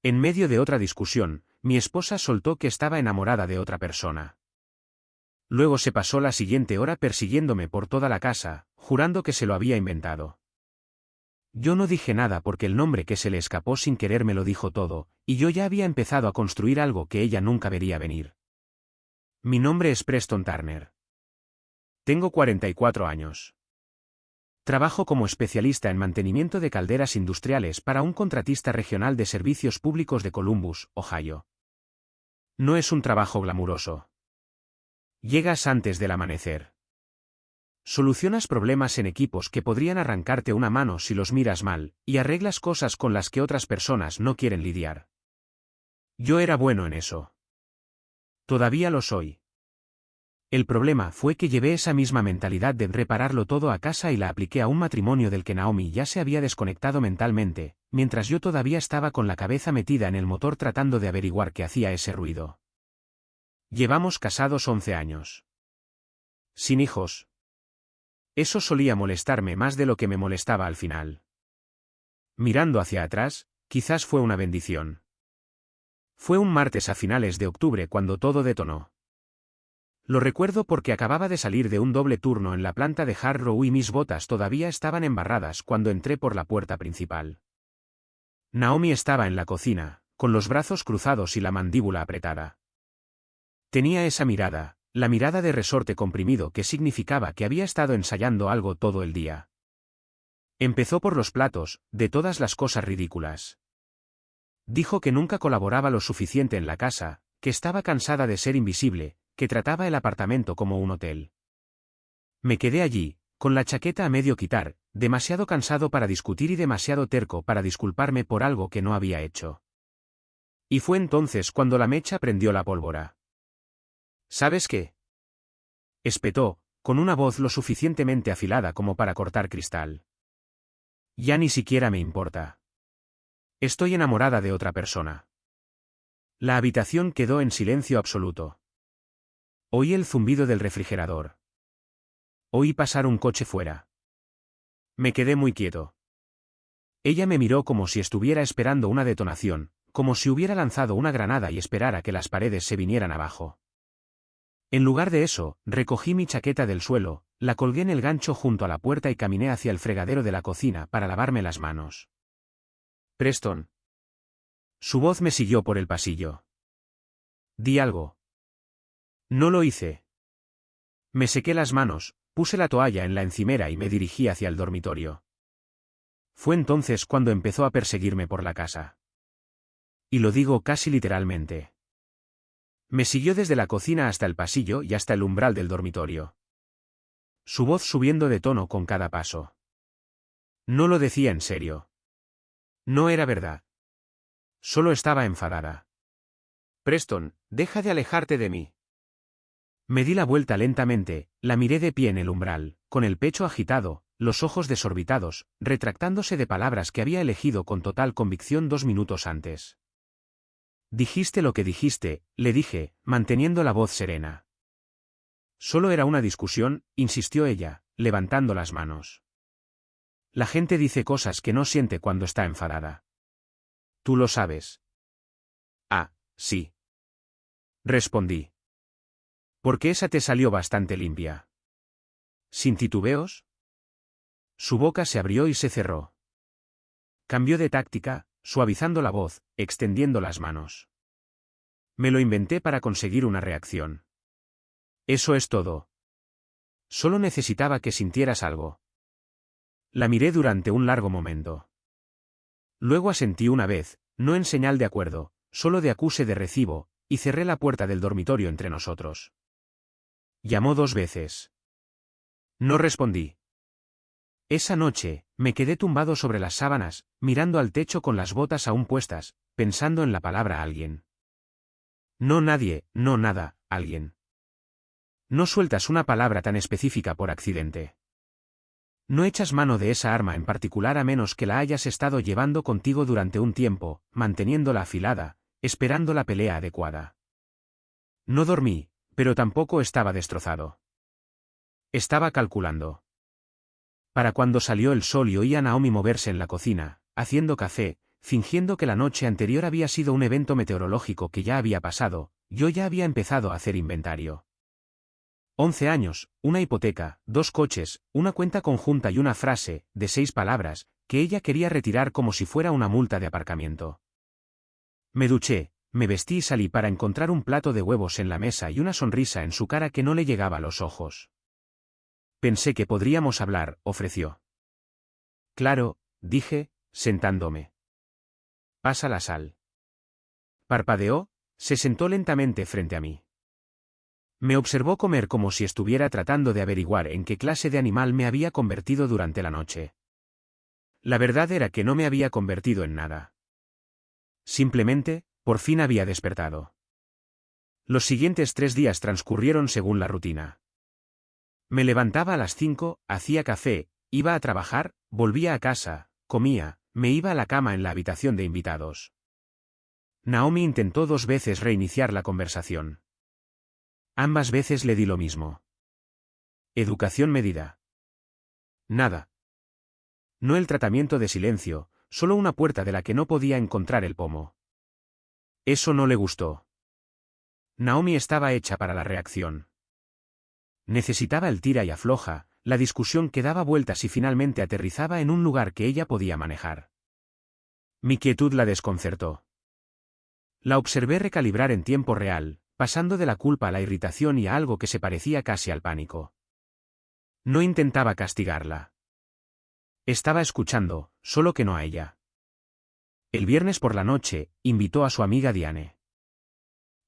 En medio de otra discusión, mi esposa soltó que estaba enamorada de otra persona. Luego se pasó la siguiente hora persiguiéndome por toda la casa, jurando que se lo había inventado. Yo no dije nada porque el nombre que se le escapó sin querer me lo dijo todo, y yo ya había empezado a construir algo que ella nunca vería venir. Mi nombre es Preston Turner. Tengo 44 años. Trabajo como especialista en mantenimiento de calderas industriales para un contratista regional de servicios públicos de Columbus, Ohio. No es un trabajo glamuroso. Llegas antes del amanecer. Solucionas problemas en equipos que podrían arrancarte una mano si los miras mal, y arreglas cosas con las que otras personas no quieren lidiar. Yo era bueno en eso. Todavía lo soy. El problema fue que llevé esa misma mentalidad de repararlo todo a casa y la apliqué a un matrimonio del que Naomi ya se había desconectado mentalmente, mientras yo todavía estaba con la cabeza metida en el motor tratando de averiguar qué hacía ese ruido. Llevamos casados 11 años. Sin hijos. Eso solía molestarme más de lo que me molestaba al final. Mirando hacia atrás, quizás fue una bendición. Fue un martes a finales de octubre cuando todo detonó. Lo recuerdo porque acababa de salir de un doble turno en la planta de Harrow y mis botas todavía estaban embarradas cuando entré por la puerta principal. Naomi estaba en la cocina, con los brazos cruzados y la mandíbula apretada. Tenía esa mirada, la mirada de resorte comprimido que significaba que había estado ensayando algo todo el día. Empezó por los platos, de todas las cosas ridículas. Dijo que nunca colaboraba lo suficiente en la casa, que estaba cansada de ser invisible, que trataba el apartamento como un hotel. Me quedé allí, con la chaqueta a medio quitar, demasiado cansado para discutir y demasiado terco para disculparme por algo que no había hecho. Y fue entonces cuando la mecha prendió la pólvora. ¿Sabes qué? Espetó, con una voz lo suficientemente afilada como para cortar cristal. Ya ni siquiera me importa. Estoy enamorada de otra persona. La habitación quedó en silencio absoluto. Oí el zumbido del refrigerador. Oí pasar un coche fuera. Me quedé muy quieto. Ella me miró como si estuviera esperando una detonación, como si hubiera lanzado una granada y esperara que las paredes se vinieran abajo. En lugar de eso, recogí mi chaqueta del suelo, la colgué en el gancho junto a la puerta y caminé hacia el fregadero de la cocina para lavarme las manos. Preston. Su voz me siguió por el pasillo. Di algo. No lo hice. Me sequé las manos, puse la toalla en la encimera y me dirigí hacia el dormitorio. Fue entonces cuando empezó a perseguirme por la casa. Y lo digo casi literalmente. Me siguió desde la cocina hasta el pasillo y hasta el umbral del dormitorio. Su voz subiendo de tono con cada paso. No lo decía en serio. No era verdad. Solo estaba enfadada. Preston, deja de alejarte de mí. Me di la vuelta lentamente, la miré de pie en el umbral, con el pecho agitado, los ojos desorbitados, retractándose de palabras que había elegido con total convicción 2 minutos antes. Dijiste lo que dijiste, le dije, manteniendo la voz serena. Solo era una discusión, insistió ella, levantando las manos. La gente dice cosas que no siente cuando está enfadada. Tú lo sabes. Ah, sí. Respondí. Porque esa te salió bastante limpia. ¿Sin titubeos? Su boca se abrió y se cerró. Cambió de táctica, suavizando la voz, extendiendo las manos. Me lo inventé para conseguir una reacción. Eso es todo. Solo necesitaba que sintieras algo. La miré durante un largo momento. Luego asentí una vez, no en señal de acuerdo, solo de acuse de recibo, y cerré la puerta del dormitorio entre nosotros. Llamó 2 veces. No respondí. Esa noche, me quedé tumbado sobre las sábanas, mirando al techo con las botas aún puestas, pensando en la palabra alguien. No nadie, no nada, alguien. No sueltas una palabra tan específica por accidente. No echas mano de esa arma en particular a menos que la hayas estado llevando contigo durante un tiempo, manteniéndola afilada, esperando la pelea adecuada. No dormí, pero tampoco estaba destrozado. Estaba calculando. Para cuando salió el sol y oí a Naomi moverse en la cocina, haciendo café, fingiendo que la noche anterior había sido un evento meteorológico que ya había pasado. Yo ya había empezado a hacer inventario. 11 años, una hipoteca, 2 coches, una cuenta conjunta y una frase, de 6 palabras, que ella quería retirar como si fuera una multa de aparcamiento. Me duché, me vestí y salí para encontrar un plato de huevos en la mesa y una sonrisa en su cara que no le llegaba a los ojos. Pensé que podríamos hablar, ofreció. Claro, dije, sentándome. Pasa la sal. Parpadeó, se sentó lentamente frente a mí. Me observó comer como si estuviera tratando de averiguar en qué clase de animal me había convertido durante la noche. La verdad era que no me había convertido en nada. Simplemente, por fin había despertado. Los siguientes 3 días transcurrieron según la rutina. Me levantaba a las 5, hacía café, iba a trabajar, volvía a casa, comía, me iba a la cama en la habitación de invitados. Naomi intentó 2 veces reiniciar la conversación. Ambas veces le di lo mismo. Educación medida. Nada. No el tratamiento de silencio, solo una puerta de la que no podía encontrar el pomo. Eso no le gustó. Naomi estaba hecha para la reacción. Necesitaba el tira y afloja, la discusión que daba vueltas y finalmente aterrizaba en un lugar que ella podía manejar. Mi quietud la desconcertó. La observé recalibrar en tiempo real, pasando de la culpa a la irritación y a algo que se parecía casi al pánico. No intentaba castigarla. Estaba escuchando, solo que no a ella. El viernes por la noche, invitó a su amiga Diane.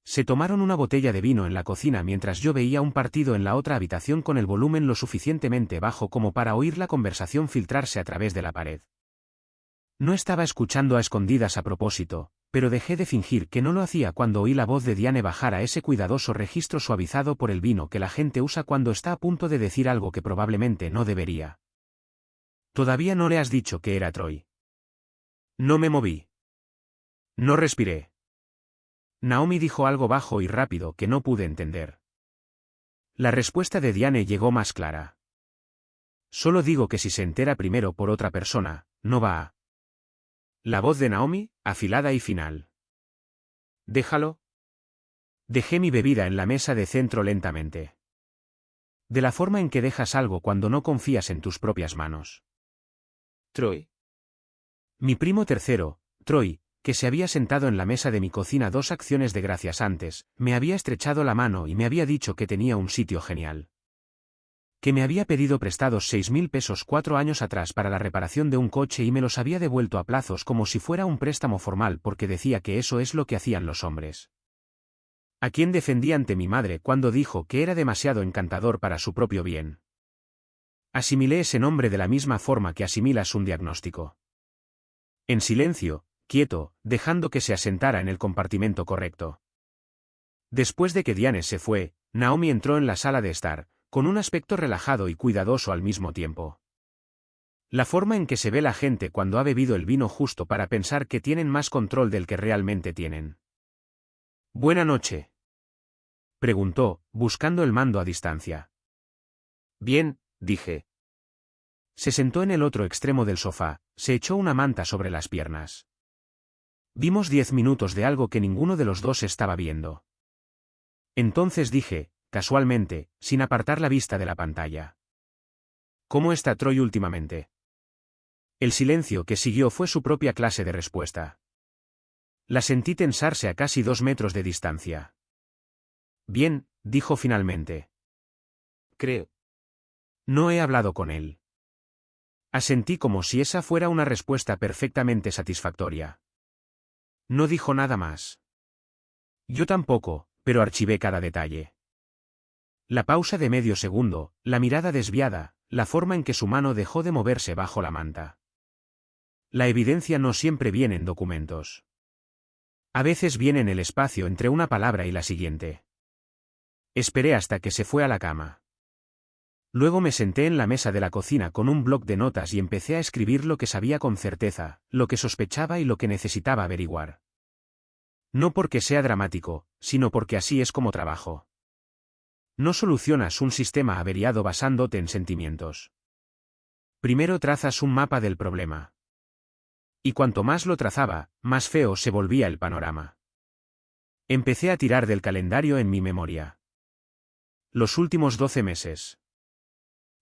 Se tomaron una botella de vino en la cocina mientras yo veía un partido en la otra habitación con el volumen lo suficientemente bajo como para oír la conversación filtrarse a través de la pared. No estaba escuchando a escondidas a propósito, pero dejé de fingir que no lo hacía cuando oí la voz de Diane bajar a ese cuidadoso registro suavizado por el vino que la gente usa cuando está a punto de decir algo que probablemente no debería. Todavía no le has dicho que era Troy. No me moví. No respiré. Naomi dijo algo bajo y rápido que no pude entender. La respuesta de Diane llegó más clara. Solo digo que si se entera primero por otra persona, no va a... La voz de Naomi, afilada y final. Déjalo. Dejé mi bebida en la mesa de centro lentamente. De la forma en que dejas algo cuando no confías en tus propias manos. Troy. Mi primo tercero, Troy, que se había sentado en la mesa de mi cocina 2 acciones de gracias antes, me había estrechado la mano y me había dicho que tenía un sitio genial. Que me había pedido prestados 6.000 pesos 4 años atrás para la reparación de un coche y me los había devuelto a plazos como si fuera un préstamo formal porque decía que eso es lo que hacían los hombres. A quien defendí ante mi madre cuando dijo que era demasiado encantador para su propio bien. Asimilé ese nombre de la misma forma que asimilas un diagnóstico. En silencio, quieto, dejando que se asentara en el compartimento correcto. Después de que Diane se fue, Naomi entró en la sala de estar, con un aspecto relajado y cuidadoso al mismo tiempo. La forma en que se ve la gente cuando ha bebido el vino justo para pensar que tienen más control del que realmente tienen. «Buena noche», preguntó, buscando el mando a distancia. «Bien», dije. Se sentó en el otro extremo del sofá, se echó una manta sobre las piernas. Vimos 10 minutos de algo que ninguno de los dos estaba viendo. Entonces dije, casualmente, sin apartar la vista de la pantalla. ¿Cómo está Troy últimamente? El silencio que siguió fue su propia clase de respuesta. La sentí tensarse a casi 2 metros de distancia. Bien, dijo finalmente. Creo. No he hablado con él. Asentí como si esa fuera una respuesta perfectamente satisfactoria. No dijo nada más. Yo tampoco, pero archivé cada detalle. La pausa de medio segundo, la mirada desviada, la forma en que su mano dejó de moverse bajo la manta. La evidencia no siempre viene en documentos. A veces viene en el espacio entre una palabra y la siguiente. Esperé hasta que se fue a la cama. Luego me senté en la mesa de la cocina con un bloc de notas y empecé a escribir lo que sabía con certeza, lo que sospechaba y lo que necesitaba averiguar. No porque sea dramático, sino porque así es como trabajo. No solucionas un sistema averiado basándote en sentimientos. Primero trazas un mapa del problema. Y cuanto más lo trazaba, más feo se volvía el panorama. Empecé a tirar del calendario en mi memoria. Los últimos 12 meses.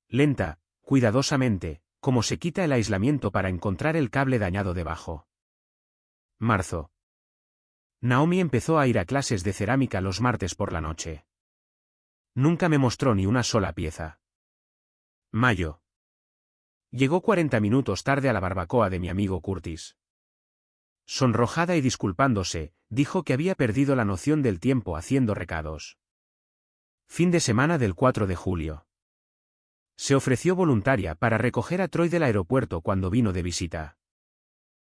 Lenta, cuidadosamente, como se quita el aislamiento para encontrar el cable dañado debajo. Marzo. Naomi empezó a ir a clases de cerámica los martes por la noche. Nunca me mostró ni una sola pieza. Mayo. Llegó 40 minutos tarde a la barbacoa de mi amigo Curtis. Sonrojada y disculpándose, dijo que había perdido la noción del tiempo haciendo recados. Fin de semana del 4 de julio. Se ofreció voluntaria para recoger a Troy del aeropuerto cuando vino de visita.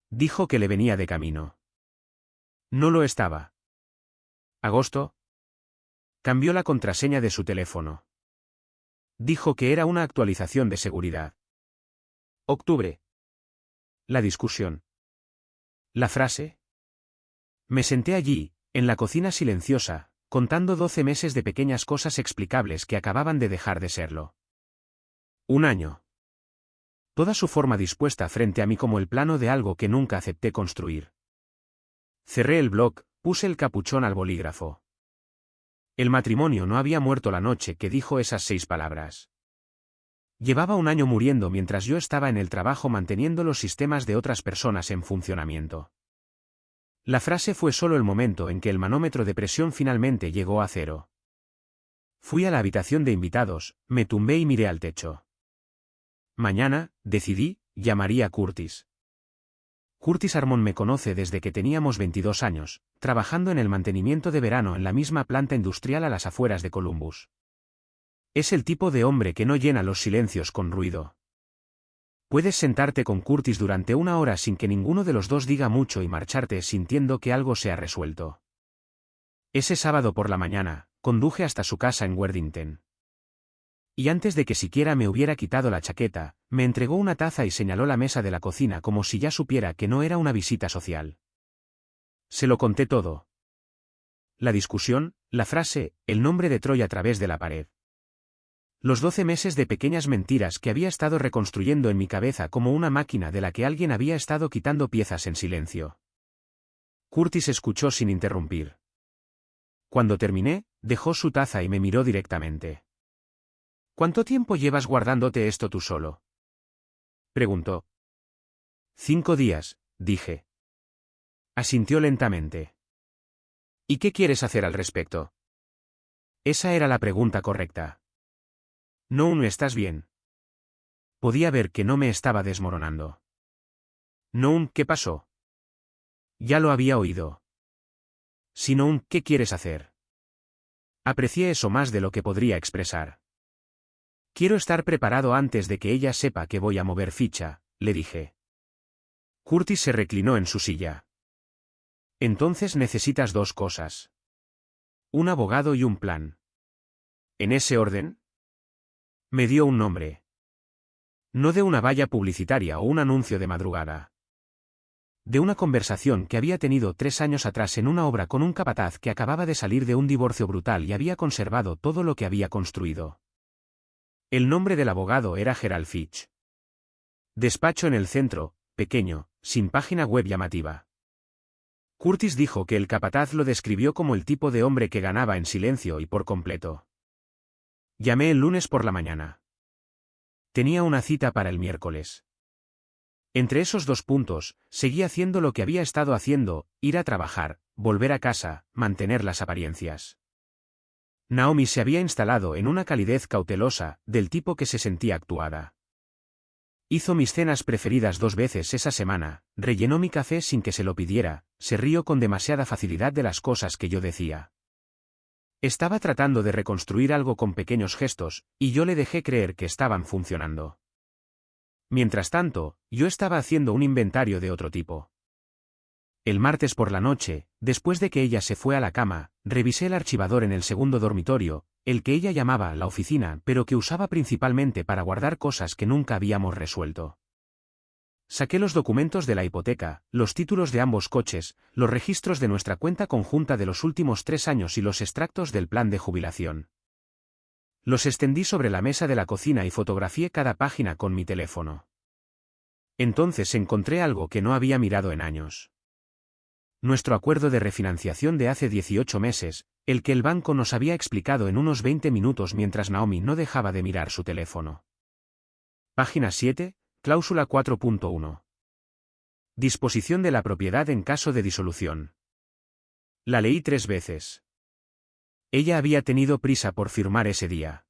Dijo que le venía de camino. No lo estaba. Agosto. Cambió la contraseña de su teléfono. Dijo que era una actualización de seguridad. Octubre. La discusión. La frase. Me senté allí, en la cocina silenciosa, contando 12 meses de pequeñas cosas explicables que acababan de dejar de serlo. Un año. Toda su forma dispuesta frente a mí como el plano de algo que nunca acepté construir. Cerré el blog, puse el capuchón al bolígrafo. El matrimonio no había muerto la noche que dijo esas 6 palabras. Llevaba un año muriendo mientras yo estaba en el trabajo manteniendo los sistemas de otras personas en funcionamiento. La frase fue solo el momento en que el manómetro de presión finalmente llegó a 0. Fui a la habitación de invitados, me tumbé y miré al techo. Mañana, decidí, llamaría a Curtis. Curtis Armon me conoce desde que teníamos 22 años, trabajando en el mantenimiento de verano en la misma planta industrial a las afueras de Columbus. Es el tipo de hombre que no llena los silencios con ruido. Puedes sentarte con Curtis durante 1 hora sin que ninguno de los dos diga mucho y marcharte sintiendo que algo se ha resuelto. Ese sábado por la mañana, conduje hasta su casa en Worthington. Y antes de que siquiera me hubiera quitado la chaqueta, me entregó una taza y señaló la mesa de la cocina como si ya supiera que no era una visita social. Se lo conté todo. La discusión, la frase, el nombre de Troy a través de la pared. Los 12 meses de pequeñas mentiras que había estado reconstruyendo en mi cabeza como una máquina de la que alguien había estado quitando piezas en silencio. Curtis escuchó sin interrumpir. Cuando terminé, dejó su taza y me miró directamente. ¿Cuánto tiempo llevas guardándote esto tú solo?, preguntó. 5 días, dije. Asintió lentamente. ¿Y qué quieres hacer al respecto? Esa era la pregunta correcta. No, ¿estás bien? Podía ver que no me estaba desmoronando. No, ¿qué pasó? Ya lo había oído. Sino, ¿qué quieres hacer? Aprecié eso más de lo que podría expresar. Quiero estar preparado antes de que ella sepa que voy a mover ficha, le dije. Curtis se reclinó en su silla. Entonces necesitas 2 cosas. Un abogado y un plan. ¿En ese orden? Me dio un nombre. No de una valla publicitaria o un anuncio de madrugada. De una conversación que había tenido 3 años atrás en una obra con un capataz que acababa de salir de un divorcio brutal y había conservado todo lo que había construido. El nombre del abogado era Gerald Fitch. Despacho en el centro, pequeño, sin página web llamativa. Curtis dijo que el capataz lo describió como el tipo de hombre que ganaba en silencio y por completo. Llamé el lunes por la mañana. Tenía una cita para el miércoles. Entre esos 2 puntos, seguí haciendo lo que había estado haciendo, ir a trabajar, volver a casa, mantener las apariencias. Naomi se había instalado en una calidez cautelosa, del tipo que se sentía actuada. Hizo mis cenas preferidas 2 veces esa semana, rellenó mi café sin que se lo pidiera, se rió con demasiada facilidad de las cosas que yo decía. Estaba tratando de reconstruir algo con pequeños gestos, y yo le dejé creer que estaban funcionando. Mientras tanto, yo estaba haciendo un inventario de otro tipo. El martes por la noche, después de que ella se fue a la cama, revisé el archivador en el segundo dormitorio, el que ella llamaba la oficina pero que usaba principalmente para guardar cosas que nunca habíamos resuelto. Saqué los documentos de la hipoteca, los títulos de ambos coches, los registros de nuestra cuenta conjunta de los últimos 3 años y los extractos del plan de jubilación. Los extendí sobre la mesa de la cocina y fotografié cada página con mi teléfono. Entonces encontré algo que no había mirado en años. Nuestro acuerdo de refinanciación de hace 18 meses, el que el banco nos había explicado en unos 20 minutos mientras Naomi no dejaba de mirar su teléfono. Página 7, cláusula 4.1. Disposición de la propiedad en caso de disolución. La leí 3 veces. Ella había tenido prisa por firmar ese día.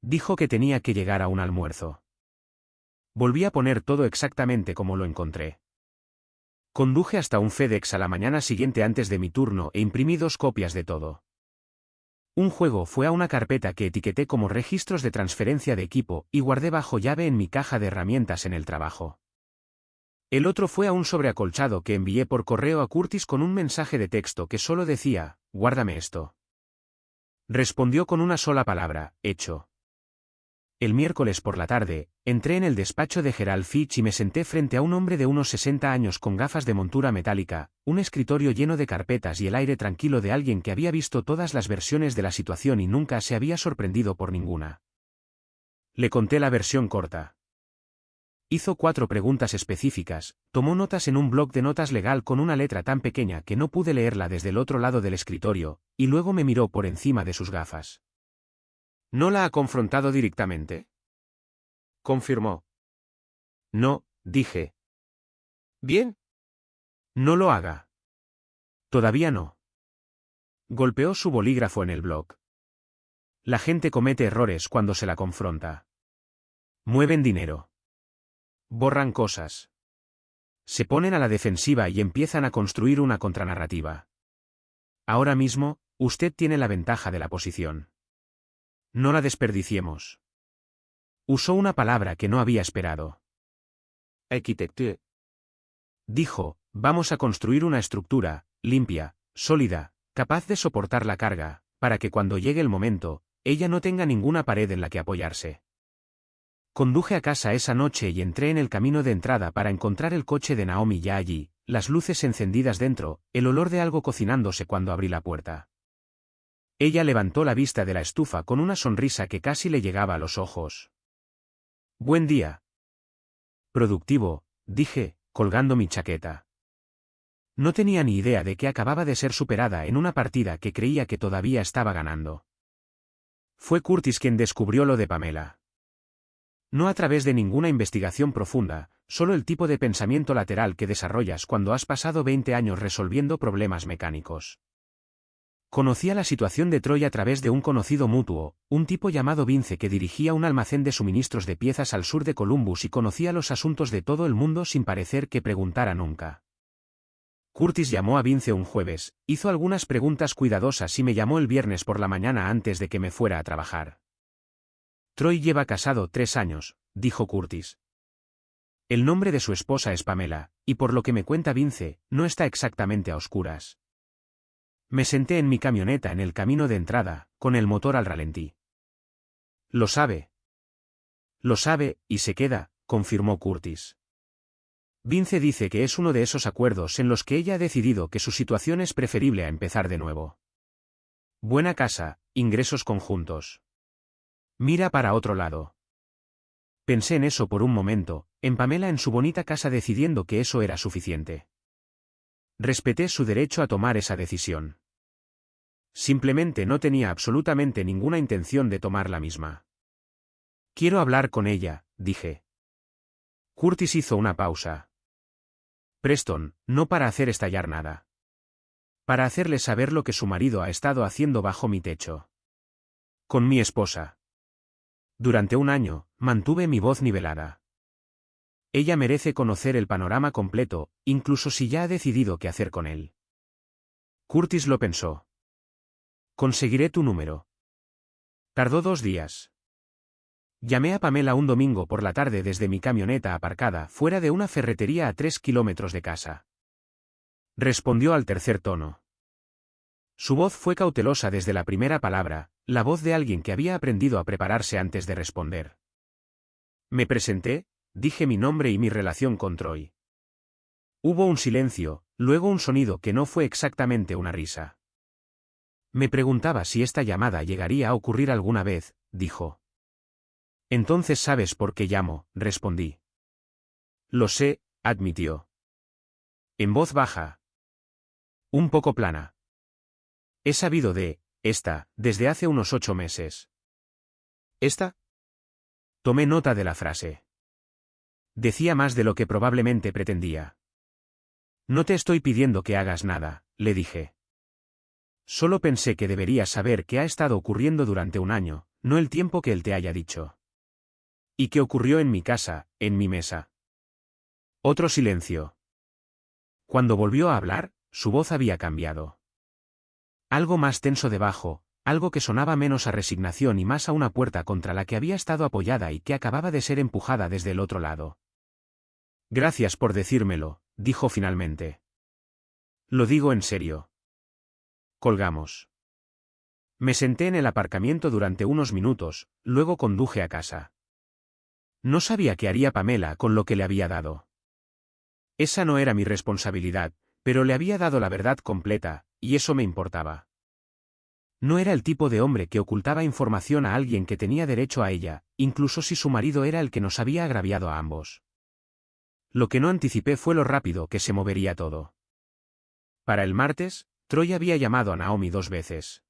Dijo que tenía que llegar a un almuerzo. Volví a poner todo exactamente como lo encontré. Conduje hasta un FedEx a la mañana siguiente antes de mi turno e imprimí 2 copias de todo. Un juego fue a una carpeta que etiqueté como registros de transferencia de equipo y guardé bajo llave en mi caja de herramientas en el trabajo. El otro fue a un sobreacolchado que envié por correo a Curtis con un mensaje de texto que solo decía, «Guárdame esto». Respondió con una sola palabra, «Hecho». El miércoles por la tarde, entré en el despacho de Gerald Fitch y me senté frente a un hombre de unos 60 años con gafas de montura metálica, un escritorio lleno de carpetas y el aire tranquilo de alguien que había visto todas las versiones de la situación y nunca se había sorprendido por ninguna. Le conté la versión corta. Hizo 4 preguntas específicas, tomó notas en un bloc de notas legal con una letra tan pequeña que no pude leerla desde el otro lado del escritorio, y luego me miró por encima de sus gafas. ¿No la ha confrontado directamente? Confirmó. No, dije. Bien. No lo haga. Todavía no. Golpeó su bolígrafo en el bloc. La gente comete errores cuando se la confronta. Mueven dinero. Borran cosas. Se ponen a la defensiva y empiezan a construir una contranarrativa. Ahora mismo, usted tiene la ventaja de la posición. No la desperdiciemos. Usó una palabra que no había esperado. Arquitecture. Dijo, vamos a construir una estructura, limpia, sólida, capaz de soportar la carga, para que cuando llegue el momento, ella no tenga ninguna pared en la que apoyarse. Conduje a casa esa noche y entré en el camino de entrada para encontrar el coche de Naomi ya allí, las luces encendidas dentro, el olor de algo cocinándose cuando abrí la puerta. Ella levantó la vista de la estufa con una sonrisa que casi le llegaba a los ojos. Buen día. Productivo, dije, colgando mi chaqueta. No tenía ni idea de que acababa de ser superada en una partida que creía que todavía estaba ganando. Fue Curtis quien descubrió lo de Pamela. No a través de ninguna investigación profunda, solo el tipo de pensamiento lateral que desarrollas cuando has pasado 20 años resolviendo problemas mecánicos. Conocía la situación de Troy a través de un conocido mutuo, un tipo llamado Vince que dirigía un almacén de suministros de piezas al sur de Columbus y conocía los asuntos de todo el mundo sin parecer que preguntara nunca. Curtis llamó a Vince un jueves, hizo algunas preguntas cuidadosas y me llamó el viernes por la mañana antes de que me fuera a trabajar. Troy lleva casado 3 años, dijo Curtis. El nombre de su esposa es Pamela, y por lo que me cuenta Vince, no está exactamente a oscuras. Me senté en mi camioneta en el camino de entrada, con el motor al ralentí. Lo sabe. Lo sabe, y se queda, confirmó Curtis. Vince dice que es uno de esos acuerdos en los que ella ha decidido que su situación es preferible a empezar de nuevo. Buena casa, ingresos conjuntos. Mira para otro lado. Pensé en eso por un momento, en Pamela en su bonita casa decidiendo que eso era suficiente. Respeté su derecho a tomar esa decisión. Simplemente no tenía absolutamente ninguna intención de tomar la misma. Quiero hablar con ella, dije. Curtis hizo una pausa. Preston, no para hacer estallar nada. Para hacerle saber lo que su marido ha estado haciendo bajo mi techo. Con mi esposa. Durante un año, mantuve mi voz nivelada. Ella merece conocer el panorama completo, incluso si ya ha decidido qué hacer con él. Curtis lo pensó. Conseguiré tu número. Tardó 2 días. Llamé a Pamela un domingo por la tarde desde mi camioneta aparcada fuera de una ferretería a 3 kilómetros de casa. Respondió al tercer tono. Su voz fue cautelosa desde la primera palabra, la voz de alguien que había aprendido a prepararse antes de responder. Me presenté, dije mi nombre y mi relación con Troy. Hubo un silencio, luego un sonido que no fue exactamente una risa. Me preguntaba si esta llamada llegaría a ocurrir alguna vez, dijo. Entonces sabes por qué llamo, respondí. Lo sé, admitió. En voz baja. Un poco plana. He sabido de esta desde hace unos 8 meses. ¿Esta? Tomé nota de la frase. Decía más de lo que probablemente pretendía. No te estoy pidiendo que hagas nada, le dije. Solo pensé que deberías saber qué ha estado ocurriendo durante un año, no el tiempo que él te haya dicho. ¿Y qué ocurrió en mi casa, en mi mesa? Otro silencio. Cuando volvió a hablar, su voz había cambiado. Algo más tenso debajo, algo que sonaba menos a resignación y más a una puerta contra la que había estado apoyada y que acababa de ser empujada desde el otro lado. Gracias por decírmelo, dijo finalmente. Lo digo en serio. Colgamos. Me senté en el aparcamiento durante unos minutos, luego conduje a casa. No sabía qué haría Pamela con lo que le había dado. Esa no era mi responsabilidad, pero le había dado la verdad completa, y eso me importaba. No era el tipo de hombre que ocultaba información a alguien que tenía derecho a ella, incluso si su marido era el que nos había agraviado a ambos. Lo que no anticipé fue lo rápido que se movería todo. Para el martes, Troy había llamado a Naomi 2 veces.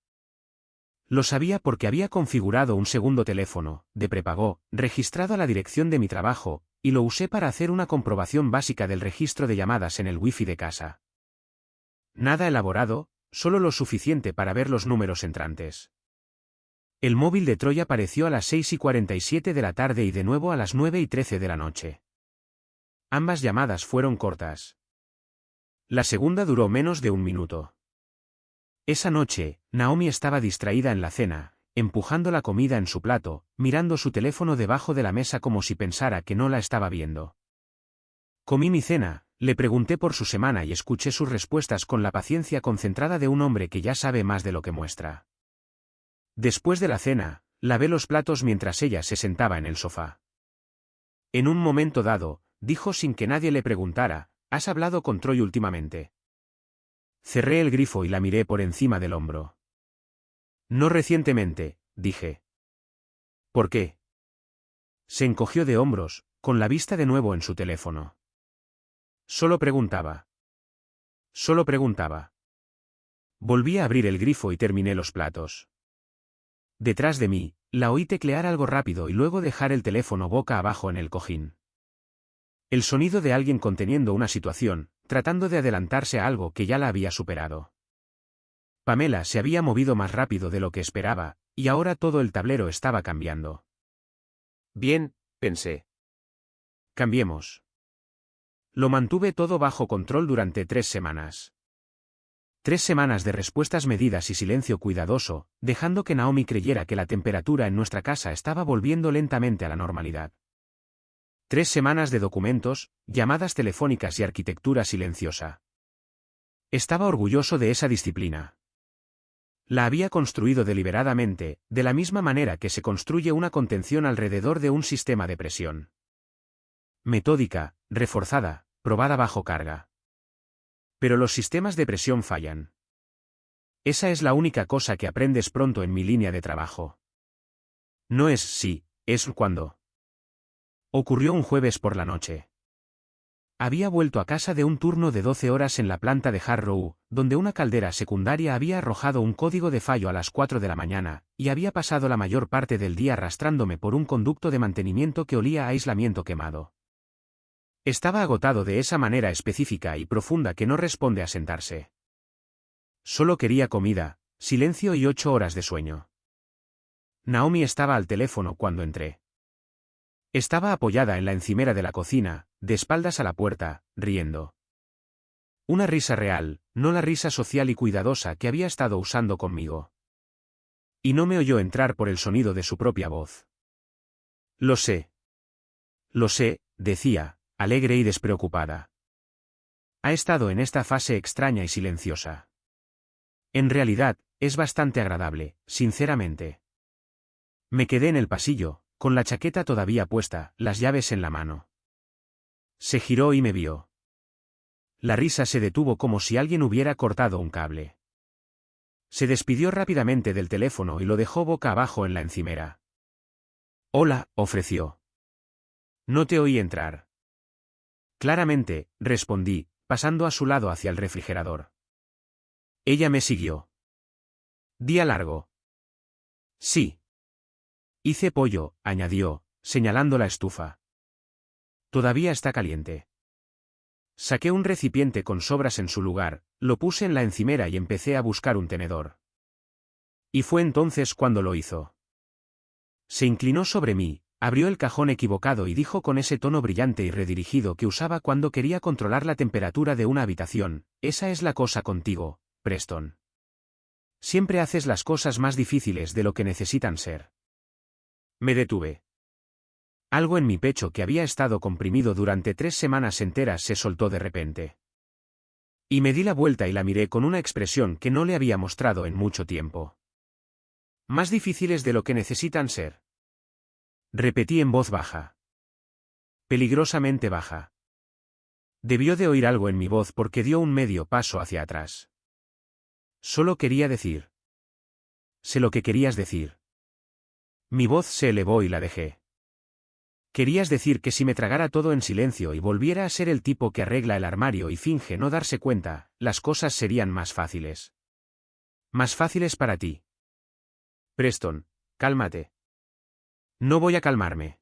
Lo sabía porque había configurado un segundo teléfono, de prepago, registrado a la dirección de mi trabajo, y lo usé para hacer una comprobación básica del registro de llamadas en el wifi de casa. Nada elaborado, solo lo suficiente para ver los números entrantes. El móvil de Troy apareció a las 6:47 de la tarde y de nuevo a las 9:13 de la noche. Ambas llamadas fueron cortas. La segunda duró menos de 1 minuto. Esa noche, Naomi estaba distraída en la cena, empujando la comida en su plato, mirando su teléfono debajo de la mesa como si pensara que no la estaba viendo. Comí mi cena, le pregunté por su semana y escuché sus respuestas con la paciencia concentrada de un hombre que ya sabe más de lo que muestra. Después de la cena, lavé los platos mientras ella se sentaba en el sofá. En un momento dado, dijo sin que nadie le preguntara, ¿has hablado con Troy últimamente? Cerré el grifo y la miré por encima del hombro. No recientemente, dije. ¿Por qué? Se encogió de hombros, con la vista de nuevo en su teléfono. Solo preguntaba. Solo preguntaba. Volví a abrir el grifo y terminé los platos. Detrás de mí, la oí teclear algo rápido y luego dejar el teléfono boca abajo en el cojín. El sonido de alguien conteniendo una situación, tratando de adelantarse a algo que ya la había superado. Pamela se había movido más rápido de lo que esperaba, y ahora todo el tablero estaba cambiando. Bien, pensé. Cambiemos. Lo mantuve todo bajo control durante 3 semanas. 3 semanas de respuestas medidas y silencio cuidadoso, dejando que Naomi creyera que la temperatura en nuestra casa estaba volviendo lentamente a la normalidad. 3 semanas de documentos, llamadas telefónicas y arquitectura silenciosa. Estaba orgulloso de esa disciplina. La había construido deliberadamente, de la misma manera que se construye una contención alrededor de un sistema de presión. Metódica, reforzada, probada bajo carga. Pero los sistemas de presión fallan. Esa es la única cosa que aprendes pronto en mi línea de trabajo. No es si, es cuándo. Ocurrió un jueves por la noche. Había vuelto a casa de un turno de 12 horas en la planta de Harrow, donde una caldera secundaria había arrojado un código de fallo a las 4 de la mañana, y había pasado la mayor parte del día arrastrándome por un conducto de mantenimiento que olía a aislamiento quemado. Estaba agotado de esa manera específica y profunda que no responde a sentarse. Solo quería comida, silencio y 8 horas de sueño. Naomi estaba al teléfono cuando entré. Estaba apoyada en la encimera de la cocina, de espaldas a la puerta, riendo. Una risa real, no la risa social y cuidadosa que había estado usando conmigo. Y no me oyó entrar por el sonido de su propia voz. Lo sé. Lo sé, decía, alegre y despreocupada. Ha estado en esta fase extraña y silenciosa. En realidad, es bastante agradable, sinceramente. Me quedé en el pasillo, con la chaqueta todavía puesta, las llaves en la mano. Se giró y me vio. La risa se detuvo como si alguien hubiera cortado un cable. Se despidió rápidamente del teléfono y lo dejó boca abajo en la encimera. Hola, ofreció. No te oí entrar. Claramente, respondí, pasando a su lado hacia el refrigerador. Ella me siguió. Día largo. Sí. Hice pollo, añadió, señalando la estufa. Todavía está caliente. Saqué un recipiente con sobras en su lugar, lo puse en la encimera y empecé a buscar un tenedor. Y fue entonces cuando lo hizo. Se inclinó sobre mí, abrió el cajón equivocado y dijo con ese tono brillante y redirigido que usaba cuando quería controlar la temperatura de una habitación: esa es la cosa contigo, Preston. Siempre haces las cosas más difíciles de lo que necesitan ser. Me detuve. Algo en mi pecho que había estado comprimido durante 3 semanas enteras se soltó de repente. Y me di la vuelta y la miré con una expresión que no le había mostrado en mucho tiempo. Más difíciles de lo que necesitan ser. Repetí en voz baja. Peligrosamente baja. Debió de oír algo en mi voz porque dio un medio paso hacia atrás. Solo quería decir. Sé lo que querías decir. Mi voz se elevó y la dejé. Querías decir que si me tragara todo en silencio y volviera a ser el tipo que arregla el armario y finge no darse cuenta, las cosas serían más fáciles. Más fáciles para ti. Preston, cálmate. No voy a calmarme.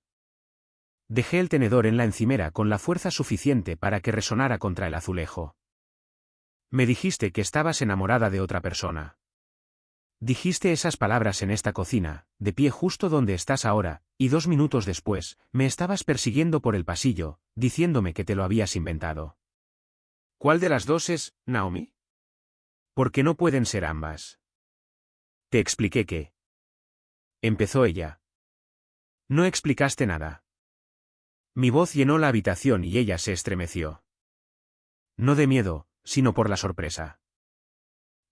Dejé el tenedor en la encimera con la fuerza suficiente para que resonara contra el azulejo. Me dijiste que estabas enamorada de otra persona. Dijiste esas palabras en esta cocina, de pie justo donde estás ahora, y 2 minutos después, me estabas persiguiendo por el pasillo, diciéndome que te lo habías inventado. ¿Cuál de las dos es, Naomi? Porque no pueden ser ambas. Te expliqué que. Empezó ella. No explicaste nada. Mi voz llenó la habitación y ella se estremeció. No de miedo, sino por la sorpresa.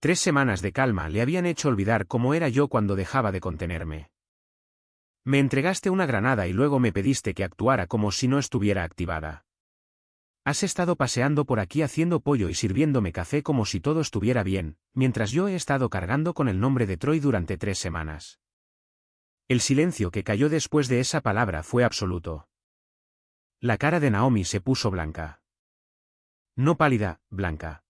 3 semanas de calma le habían hecho olvidar cómo era yo cuando dejaba de contenerme. Me entregaste una granada y luego me pediste que actuara como si no estuviera activada. Has estado paseando por aquí haciendo pollo y sirviéndome café como si todo estuviera bien, mientras yo he estado cargando con el nombre de Troy durante 3 semanas. El silencio que cayó después de esa palabra fue absoluto. La cara de Naomi se puso blanca. No pálida, blanca.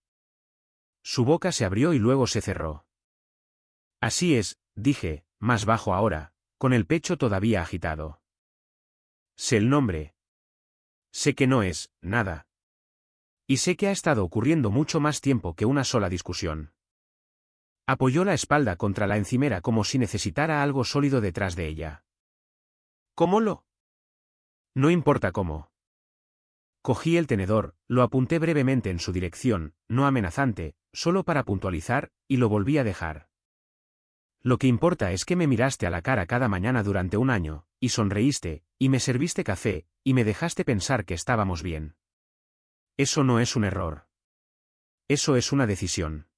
Su boca se abrió y luego se cerró. Así es, dije, más bajo ahora, con el pecho todavía agitado. Sé el nombre. Sé que no es nada. Y sé que ha estado ocurriendo mucho más tiempo que una sola discusión. Apoyó la espalda contra la encimera como si necesitara algo sólido detrás de ella. ¿Cómo lo? No importa cómo. Cogí el tenedor, lo apunté brevemente en su dirección, no amenazante, solo para puntualizar, y lo volví a dejar. Lo que importa es que me miraste a la cara cada mañana durante 1 año, y sonreíste, y me serviste café, y me dejaste pensar que estábamos bien. Eso no es un error. Eso es una decisión.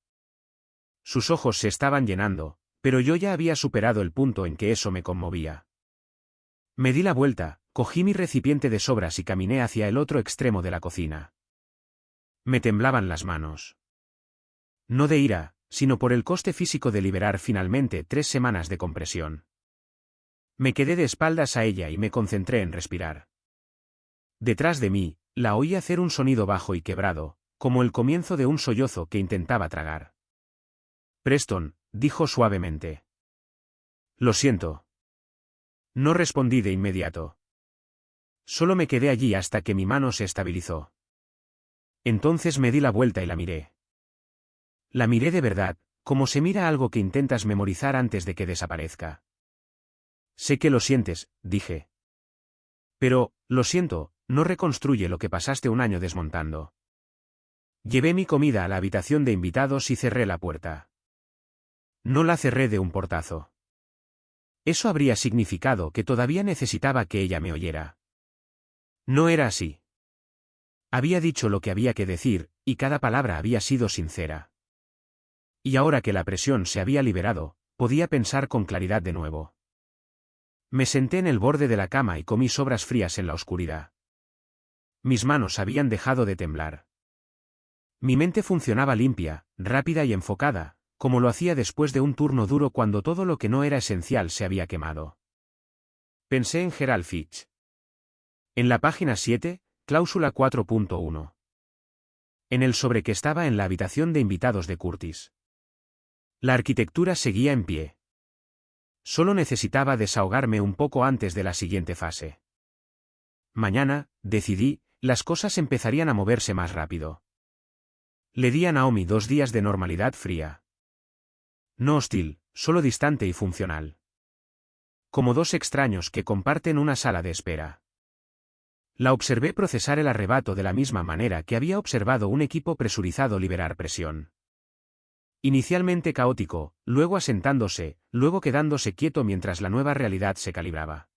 Sus ojos se estaban llenando, pero yo ya había superado el punto en que eso me conmovía. Me di la vuelta, cogí mi recipiente de sobras y caminé hacia el otro extremo de la cocina. Me temblaban las manos. No de ira, sino por el coste físico de liberar finalmente 3 semanas de compresión. Me quedé de espaldas a ella y me concentré en respirar. Detrás de mí, la oí hacer un sonido bajo y quebrado, como el comienzo de un sollozo que intentaba tragar. Preston, dijo suavemente. Lo siento. No respondí de inmediato. Solo me quedé allí hasta que mi mano se estabilizó. Entonces me di la vuelta y la miré. La miré de verdad, como se mira algo que intentas memorizar antes de que desaparezca. Sé que lo sientes, dije. Pero, lo siento, no reconstruye lo que pasaste 1 año desmontando. Llevé mi comida a la habitación de invitados y cerré la puerta. No la cerré de un portazo. Eso habría significado que todavía necesitaba que ella me oyera. No era así. Había dicho lo que había que decir, y cada palabra había sido sincera. Y ahora que la presión se había liberado, podía pensar con claridad de nuevo. Me senté en el borde de la cama y comí sobras frías en la oscuridad. Mis manos habían dejado de temblar. Mi mente funcionaba limpia, rápida y enfocada, como lo hacía después de un turno duro cuando todo lo que no era esencial se había quemado. Pensé en Gerald Fitch. En la página 7, Cláusula 4.1. En el sobre que estaba en la habitación de invitados de Curtis. La arquitectura seguía en pie. Solo necesitaba desahogarme un poco antes de la siguiente fase. Mañana, decidí, las cosas empezarían a moverse más rápido. Le di a Naomi 2 días de normalidad fría. No hostil, solo distante y funcional. Como dos extraños que comparten una sala de espera. La observé procesar el arrebato de la misma manera que había observado un equipo presurizado liberar presión. Inicialmente caótico, luego asentándose, luego quedándose quieto mientras la nueva realidad se calibraba.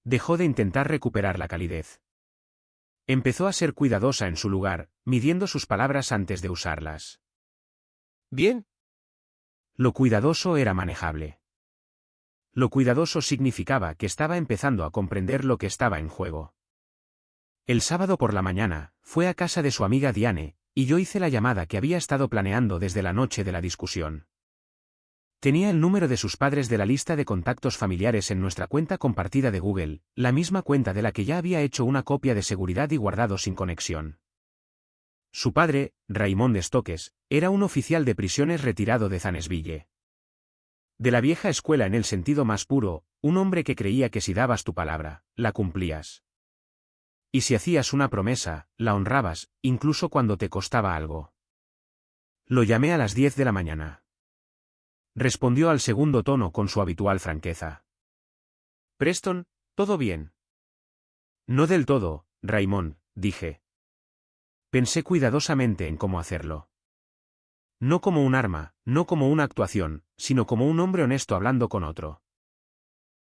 Dejó de intentar recuperar la calidez. Empezó a ser cuidadosa en su lugar, midiendo sus palabras antes de usarlas. Bien. Lo cuidadoso era manejable. Lo cuidadoso significaba que estaba empezando a comprender lo que estaba en juego. El sábado por la mañana, fue a casa de su amiga Diane, y yo hice la llamada que había estado planeando desde la noche de la discusión. Tenía el número de sus padres de la lista de contactos familiares en nuestra cuenta compartida de Google, la misma cuenta de la que ya había hecho una copia de seguridad y guardado sin conexión. Su padre, Raymond Stokes, era un oficial de prisiones retirado de Zanesville. De la vieja escuela en el sentido más puro, un hombre que creía que si dabas tu palabra, la cumplías. Y si hacías una promesa, la honrabas, incluso cuando te costaba algo. Lo llamé a las 10 de la mañana. Respondió al segundo tono con su habitual franqueza. Preston, ¿todo bien? No del todo, Raymond, dije. Pensé cuidadosamente en cómo hacerlo. No como un arma, no como una actuación, sino como un hombre honesto hablando con otro.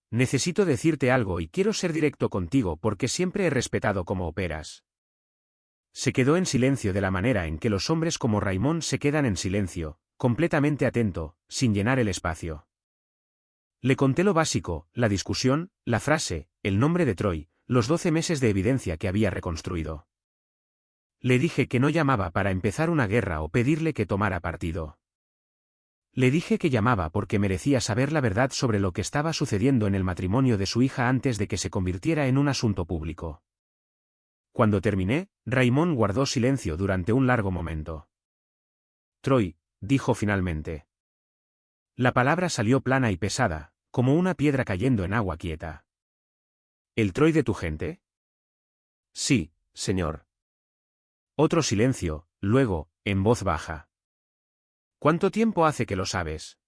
Necesito decirte algo y quiero ser directo contigo porque siempre he respetado cómo operas. Se quedó en silencio de la manera en que los hombres como Raymond se quedan en silencio, completamente atento, sin llenar el espacio. Le conté lo básico, la discusión, la frase, el nombre de Troy, los 12 meses de evidencia que había reconstruido. Le dije que no llamaba para empezar una guerra o pedirle que tomara partido. Le dije que llamaba porque merecía saber la verdad sobre lo que estaba sucediendo en el matrimonio de su hija antes de que se convirtiera en un asunto público. Cuando terminé, Raymond guardó silencio durante un largo momento. Troy, dijo finalmente. La palabra salió plana y pesada, como una piedra cayendo en agua quieta. ¿El Troy de tu gente? Sí, señor. Otro silencio, luego, en voz baja. ¿Cuánto tiempo hace que lo sabes?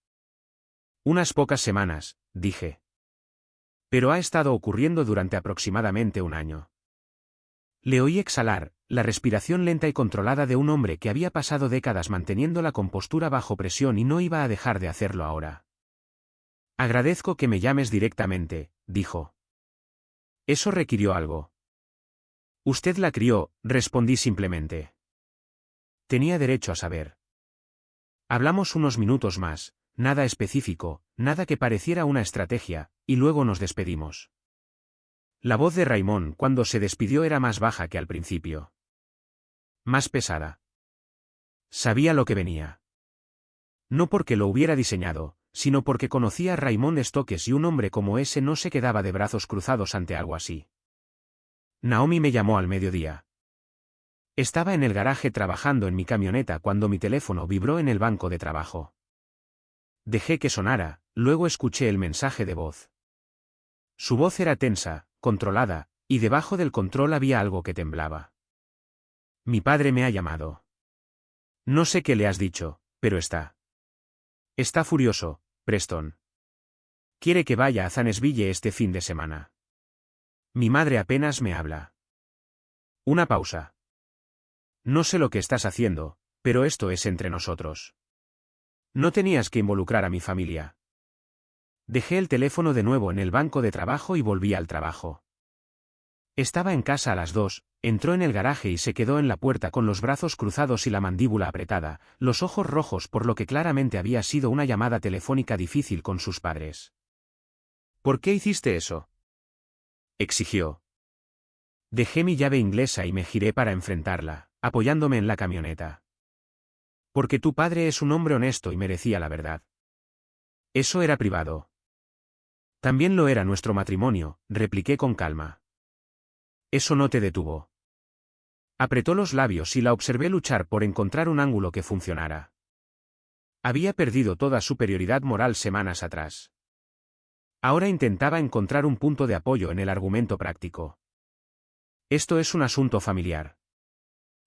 Unas pocas semanas, dije. Pero ha estado ocurriendo durante aproximadamente un año. Le oí exhalar, la respiración lenta y controlada de un hombre que había pasado décadas manteniendo la compostura bajo presión y no iba a dejar de hacerlo ahora. Agradezco que me llames directamente, dijo. Eso requirió algo. Usted la crió, respondí simplemente. Tenía derecho a saber. Hablamos unos minutos más, nada específico, nada que pareciera una estrategia, y luego nos despedimos. La voz de Raymond cuando se despidió era más baja que al principio. Más pesada. Sabía lo que venía. No porque lo hubiera diseñado, sino porque conocía a Raymond Stokes y un hombre como ese no se quedaba de brazos cruzados ante algo así. Naomi me llamó al mediodía. Estaba en el garaje trabajando en mi camioneta cuando mi teléfono vibró en el banco de trabajo. Dejé que sonara, luego escuché el mensaje de voz. Su voz era tensa, controlada, y debajo del control había algo que temblaba. Mi padre me ha llamado. No sé qué le has dicho, pero está. Está furioso, Preston. Quiere que vaya a Zanesville este fin de semana. Mi madre apenas me habla. Una pausa. No sé lo que estás haciendo, pero esto es entre nosotros. No tenías que involucrar a mi familia. Dejé el teléfono de nuevo en el banco de trabajo y volví al trabajo. Estaba en casa a las 2, entró en el garaje y se quedó en la puerta con los brazos cruzados y la mandíbula apretada, los ojos rojos por lo que claramente había sido una llamada telefónica difícil con sus padres. ¿Por qué hiciste eso?, exigió. Dejé mi llave inglesa y me giré para enfrentarla, apoyándome en la camioneta. Porque tu padre es un hombre honesto y merecía la verdad. Eso era privado. También lo era nuestro matrimonio, repliqué con calma. Eso no te detuvo. Apretó los labios y la observé luchar por encontrar un ángulo que funcionara. Había perdido toda superioridad moral semanas atrás. Ahora intentaba encontrar un punto de apoyo en el argumento práctico. Esto es un asunto familiar.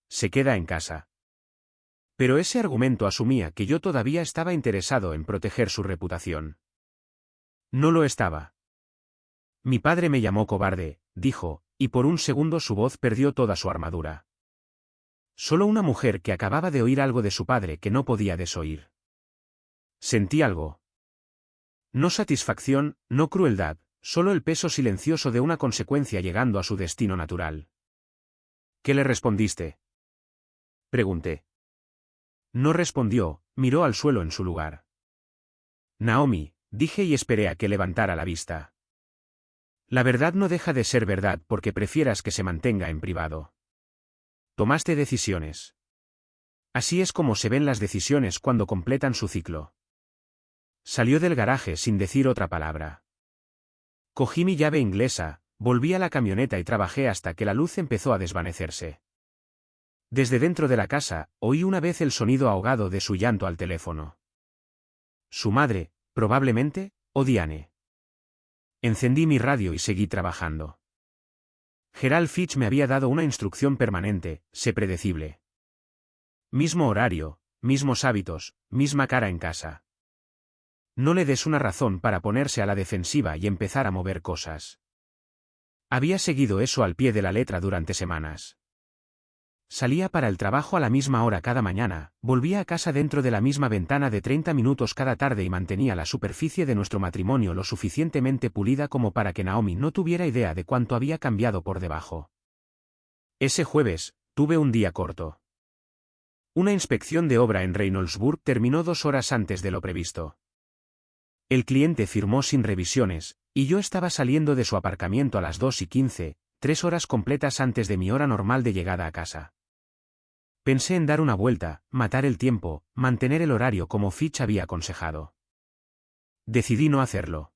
Se queda en casa. Pero ese argumento asumía que yo todavía estaba interesado en proteger su reputación. No lo estaba. Mi padre me llamó cobarde, dijo, y por un segundo su voz perdió toda su armadura. Solo una mujer que acababa de oír algo de su padre que no podía desoír. Sentí algo. No satisfacción, no crueldad, solo el peso silencioso de una consecuencia llegando a su destino natural. ¿Qué le respondiste? Pregunté. No respondió, miró al suelo en su lugar. Naomi, dije y esperé a que levantara la vista. La verdad no deja de ser verdad porque prefieras que se mantenga en privado. Tomaste decisiones. Así es como se ven las decisiones cuando completan su ciclo. Salió del garaje sin decir otra palabra. Cogí mi llave inglesa, volví a la camioneta y trabajé hasta que la luz empezó a desvanecerse. Desde dentro de la casa, oí una vez el sonido ahogado de su llanto al teléfono. Su madre, probablemente, o Diane. Encendí mi radio y seguí trabajando. Gerald Fitch me había dado una instrucción permanente, sé predecible. Mismo horario, mismos hábitos, misma cara en casa. No le des una razón para ponerse a la defensiva y empezar a mover cosas. Había seguido eso al pie de la letra durante semanas. Salía para el trabajo a la misma hora cada mañana, volvía a casa dentro de la misma ventana de 30 minutos cada tarde y mantenía la superficie de nuestro matrimonio lo suficientemente pulida como para que Naomi no tuviera idea de cuánto había cambiado por debajo. Ese jueves, tuve un día corto. Una inspección de obra en Reynoldsburg terminó 2 horas antes de lo previsto. El cliente firmó sin revisiones, y yo estaba saliendo de su aparcamiento a las 2:15, 3 horas completas antes de mi hora normal de llegada a casa. Pensé en dar una vuelta, matar el tiempo, mantener el horario como Fitch había aconsejado. Decidí no hacerlo.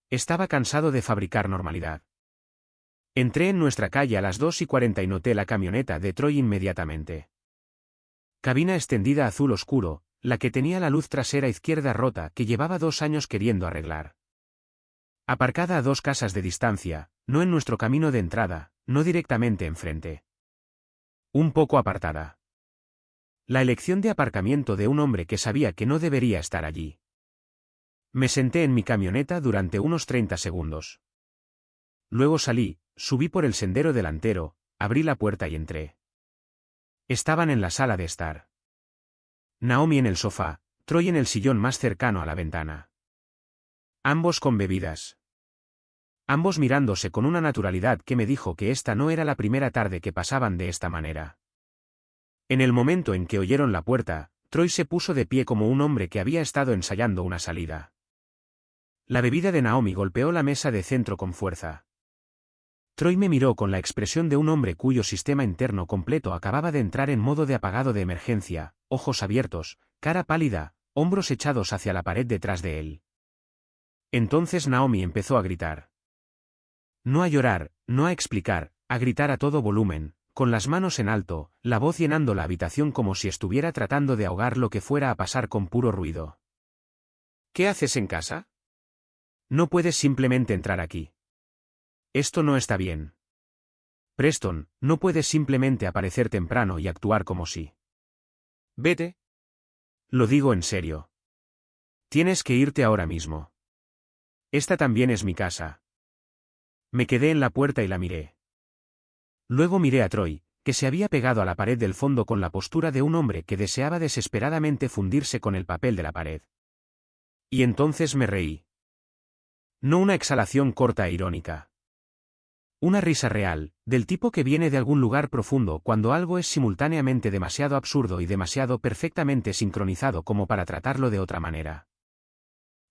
Estaba cansado de fabricar normalidad. Entré en nuestra calle a las 2:40 y noté la camioneta de Troy inmediatamente. Cabina extendida azul oscuro, la que tenía la luz trasera izquierda rota que llevaba 2 años queriendo arreglar. Aparcada a 2 casas de distancia, no en nuestro camino de entrada, no directamente enfrente. Un poco apartada. La elección de aparcamiento de un hombre que sabía que no debería estar allí. Me senté en mi camioneta durante unos 30 segundos. Luego salí, subí por el sendero delantero, abrí la puerta y entré. Estaban en la sala de estar. Naomi en el sofá, Troy en el sillón más cercano a la ventana. Ambos con bebidas. Ambos mirándose con una naturalidad que me dijo que esta no era la primera tarde que pasaban de esta manera. En el momento en que oyeron la puerta, Troy se puso de pie como un hombre que había estado ensayando una salida. La bebida de Naomi golpeó la mesa de centro con fuerza. Troy me miró con la expresión de un hombre cuyo sistema interno completo acababa de entrar en modo de apagado de emergencia, ojos abiertos, cara pálida, hombros echados hacia la pared detrás de él. Entonces Naomi empezó a gritar. No a llorar, no a explicar, a gritar a todo volumen, con las manos en alto, la voz llenando la habitación como si estuviera tratando de ahogar lo que fuera a pasar con puro ruido. ¿Qué haces en casa? No puedes simplemente entrar aquí. Esto no está bien. Preston, no puedes simplemente aparecer temprano y actuar como si. Vete. Lo digo en serio. Tienes que irte ahora mismo. Esta también es mi casa. Me quedé en la puerta y la miré. Luego miré a Troy, que se había pegado a la pared del fondo con la postura de un hombre que deseaba desesperadamente fundirse con el papel de la pared. Y entonces me reí. No una exhalación corta e irónica. Una risa real, del tipo que viene de algún lugar profundo cuando algo es simultáneamente demasiado absurdo y demasiado perfectamente sincronizado como para tratarlo de otra manera.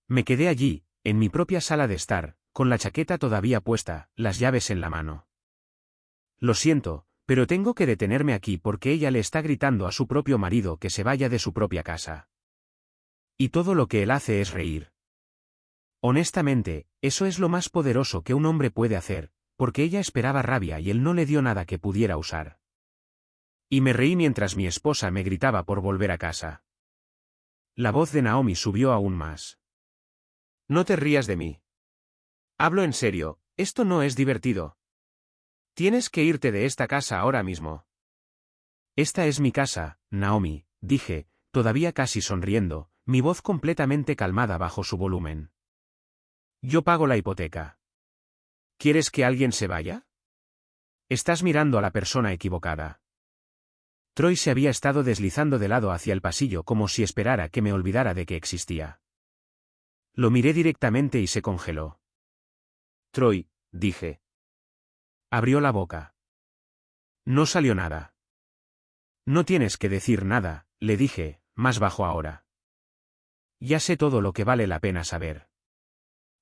Me quedé allí, en mi propia sala de estar, con la chaqueta todavía puesta, las llaves en la mano. Lo siento, pero tengo que detenerme aquí porque ella le está gritando a su propio marido que se vaya de su propia casa. Y todo lo que él hace es reír. Honestamente, eso es lo más poderoso que un hombre puede hacer, porque ella esperaba rabia y él no le dio nada que pudiera usar. Y me reí mientras mi esposa me gritaba por volver a casa. La voz de Naomi subió aún más. No te rías de mí. Hablo en serio, esto no es divertido. Tienes que irte de esta casa ahora mismo. Esta es mi casa, Naomi, dije, todavía casi sonriendo, mi voz completamente calmada bajo su volumen. Yo pago la hipoteca. ¿Quieres que alguien se vaya? Estás mirando a la persona equivocada. Troy se había estado deslizando de lado hacia el pasillo como si esperara que me olvidara de que existía. Lo miré directamente y se congeló. Troy, dije. Abrió la boca. No salió nada. No tienes que decir nada, le dije, más bajo ahora. Ya sé todo lo que vale la pena saber.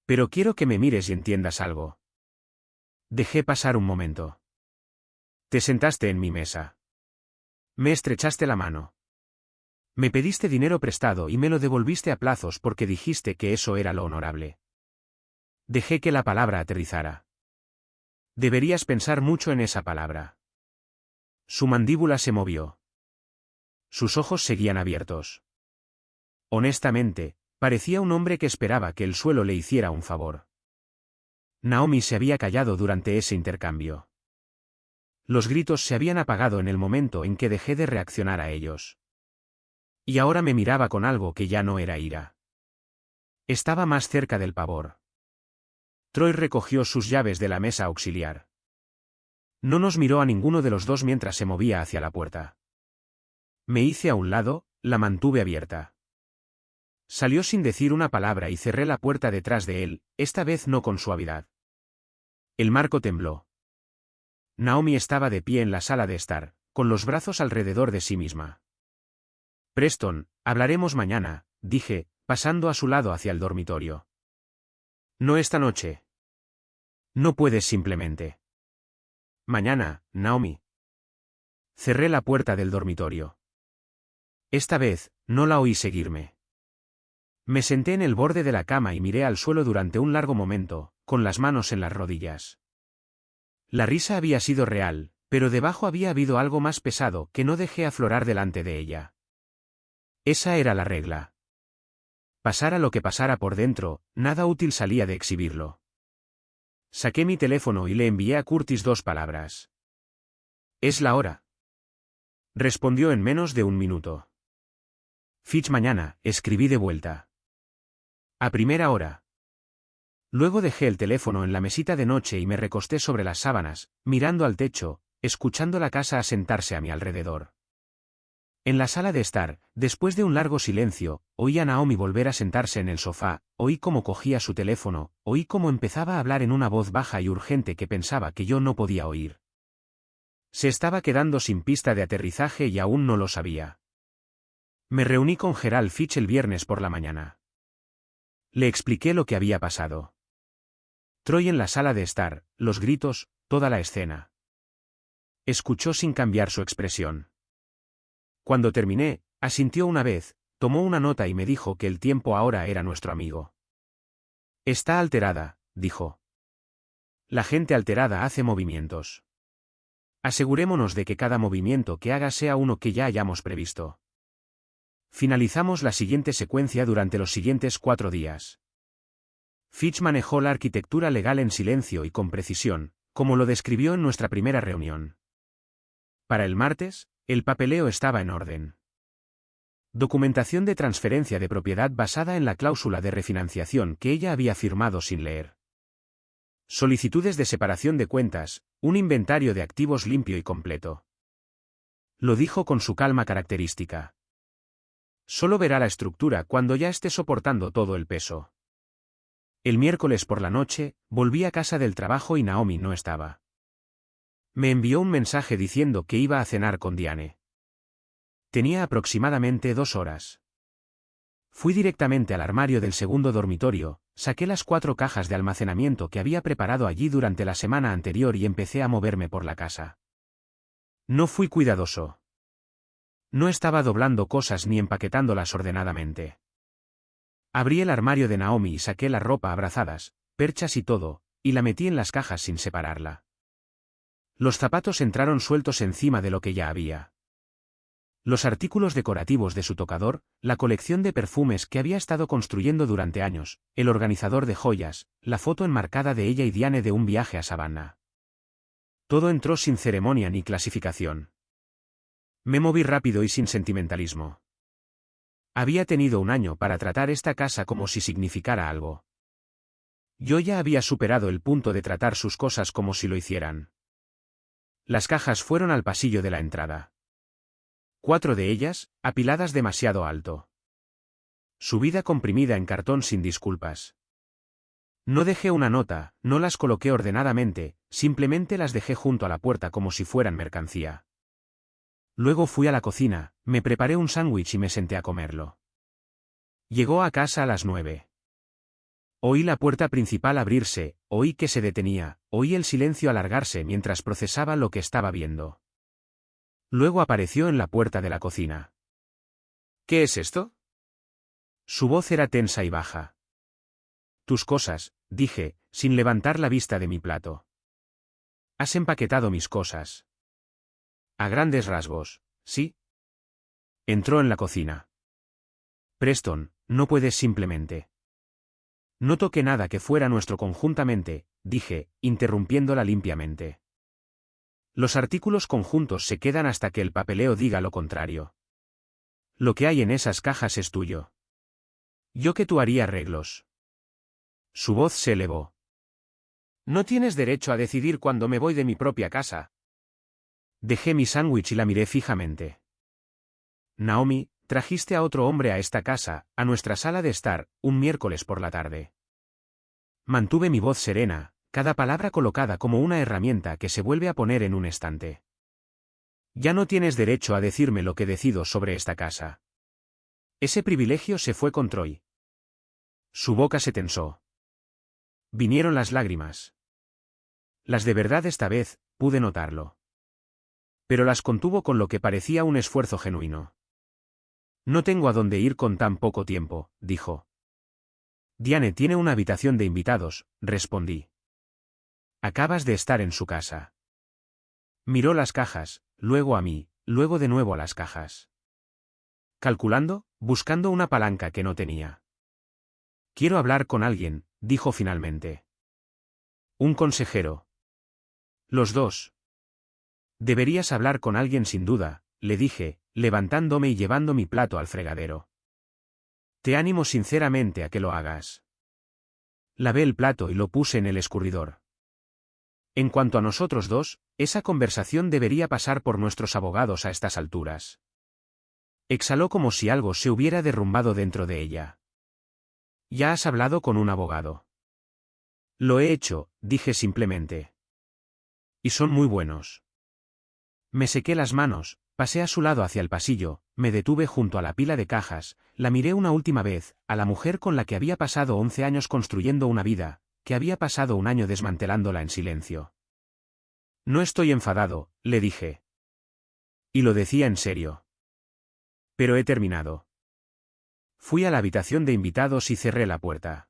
Pero quiero que me mires y entiendas algo. Dejé pasar un momento. Te sentaste en mi mesa. Me estrechaste la mano. Me pediste dinero prestado y me lo devolviste a plazos porque dijiste que eso era lo honorable. Dejé que la palabra aterrizara. Deberías pensar mucho en esa palabra. Su mandíbula se movió. Sus ojos seguían abiertos. Honestamente, parecía un hombre que esperaba que el suelo le hiciera un favor. Naomi se había callado durante ese intercambio. Los gritos se habían apagado en el momento en que dejé de reaccionar a ellos. Y ahora me miraba con algo que ya no era ira. Estaba más cerca del pavor. Troy recogió sus llaves de la mesa auxiliar. No nos miró a ninguno de los dos mientras se movía hacia la puerta. Me hice a un lado, la mantuve abierta. Salió sin decir una palabra y cerré la puerta detrás de él, esta vez no con suavidad. El marco tembló. Naomi estaba de pie en la sala de estar, con los brazos alrededor de sí misma. Preston, hablaremos mañana, dije, pasando a su lado hacia el dormitorio. No esta noche. No puedes simplemente. Mañana, Naomi. Cerré la puerta del dormitorio. Esta vez, no la oí seguirme. Me senté en el borde de la cama y miré al suelo durante un largo momento, con las manos en las rodillas. La risa había sido real, pero debajo había habido algo más pesado que no dejé aflorar delante de ella. Esa era la regla. Pasara lo que pasara por dentro, nada útil salía de exhibirlo. Saqué mi teléfono y le envié a Curtis 2 palabras. «Es la hora». Respondió en menos de un minuto. «Fitch mañana», escribí de vuelta. «A primera hora». Luego dejé el teléfono en la mesita de noche y me recosté sobre las sábanas, mirando al techo, escuchando la casa asentarse a mi alrededor. En la sala de estar, después de un largo silencio, oí a Naomi volver a sentarse en el sofá, oí cómo cogía su teléfono, oí cómo empezaba a hablar en una voz baja y urgente que pensaba que yo no podía oír. Se estaba quedando sin pista de aterrizaje y aún no lo sabía. Me reuní con Gerald Fitch el viernes por la mañana. Le expliqué lo que había pasado. Troy en la sala de estar, los gritos, toda la escena. Escuchó sin cambiar su expresión. Cuando terminé, asintió una vez, tomó una nota y me dijo que el tiempo ahora era nuestro amigo. «Está alterada», dijo. «La gente alterada hace movimientos. Asegurémonos de que cada movimiento que haga sea uno que ya hayamos previsto». Finalizamos la siguiente secuencia durante los siguientes 4 días. Fitch manejó la arquitectura legal en silencio y con precisión, como lo describió en nuestra primera reunión. Para el martes, el papeleo estaba en orden. Documentación de transferencia de propiedad basada en la cláusula de refinanciación que ella había firmado sin leer. Solicitudes de separación de cuentas, un inventario de activos limpio y completo. Lo dijo con su calma característica. Solo verá la estructura cuando ya esté soportando todo el peso. El miércoles por la noche, volví a casa del trabajo y Naomi no estaba. Me envió un mensaje diciendo que iba a cenar con Diane. Tenía aproximadamente 2 horas. Fui directamente al armario del segundo dormitorio, saqué las 4 cajas de almacenamiento que había preparado allí durante la semana anterior y empecé a moverme por la casa. No fui cuidadoso. No estaba doblando cosas ni empaquetándolas ordenadamente. Abrí el armario de Naomi y saqué la ropa abrazadas, perchas y todo, y la metí en las cajas sin separarla. Los zapatos entraron sueltos encima de lo que ya había. Los artículos decorativos de su tocador, la colección de perfumes que había estado construyendo durante años, el organizador de joyas, la foto enmarcada de ella y Diane de un viaje a Savannah. Todo entró sin ceremonia ni clasificación. Me moví rápido y sin sentimentalismo. Había tenido un año para tratar esta casa como si significara algo. Yo ya había superado el punto de tratar sus cosas como si lo hicieran. Las cajas fueron al pasillo de la entrada. 4 de ellas, apiladas demasiado alto. Su vida comprimida en cartón sin disculpas. No dejé una nota, no las coloqué ordenadamente, simplemente las dejé junto a la puerta como si fueran mercancía. Luego fui a la cocina, me preparé un sándwich y me senté a comerlo. Llegó a casa a las 9. Oí la puerta principal abrirse, oí que se detenía, oí el silencio alargarse mientras procesaba lo que estaba viendo. Luego apareció en la puerta de la cocina. ¿Qué es esto? Su voz era tensa y baja. Tus cosas, dije, sin levantar la vista de mi plato. Has empaquetado mis cosas. A grandes rasgos, ¿sí? Entró en la cocina. Preston, no puedes simplemente. No toqué nada que fuera nuestro conjuntamente, dije, interrumpiéndola limpiamente. Los artículos conjuntos se quedan hasta que el papeleo diga lo contrario. Lo que hay en esas cajas es tuyo. Yo que tú haría arreglos. Su voz se elevó. No tienes derecho a decidir cuando me voy de mi propia casa. Dejé mi sándwich y la miré fijamente. Naomi, trajiste a otro hombre a esta casa, a nuestra sala de estar, un miércoles por la tarde. Mantuve mi voz serena, cada palabra colocada como una herramienta que se vuelve a poner en un estante. Ya no tienes derecho a decirme lo que decido sobre esta casa. Ese privilegio se fue con Troy. Su boca se tensó. Vinieron las lágrimas. Las de verdad esta vez, pude notarlo. Pero las contuvo con lo que parecía un esfuerzo genuino. No tengo a dónde ir con tan poco tiempo, dijo. Diane tiene una habitación de invitados, respondí. Acabas de estar en su casa. Miró las cajas, luego a mí, luego de nuevo a las cajas. Calculando, buscando una palanca que no tenía. Quiero hablar con alguien, dijo finalmente. Un consejero. Los dos. Deberías hablar con alguien sin duda, le dije, levantándome y llevando mi plato al fregadero. Te animo sinceramente a que lo hagas. Lavé el plato y lo puse en el escurridor. En cuanto a nosotros dos, esa conversación debería pasar por nuestros abogados a estas alturas. Exhaló como si algo se hubiera derrumbado dentro de ella. ¿Ya has hablado con un abogado? Lo he hecho, dije simplemente. Y son muy buenos. Me sequé las manos, pasé a su lado hacia el pasillo, me detuve junto a la pila de cajas, la miré una última vez, a la mujer con la que había pasado 11 años construyendo una vida, que había pasado un año desmantelándola en silencio. No estoy enfadado, le dije. Y lo decía en serio. Pero he terminado. Fui a la habitación de invitados y cerré la puerta.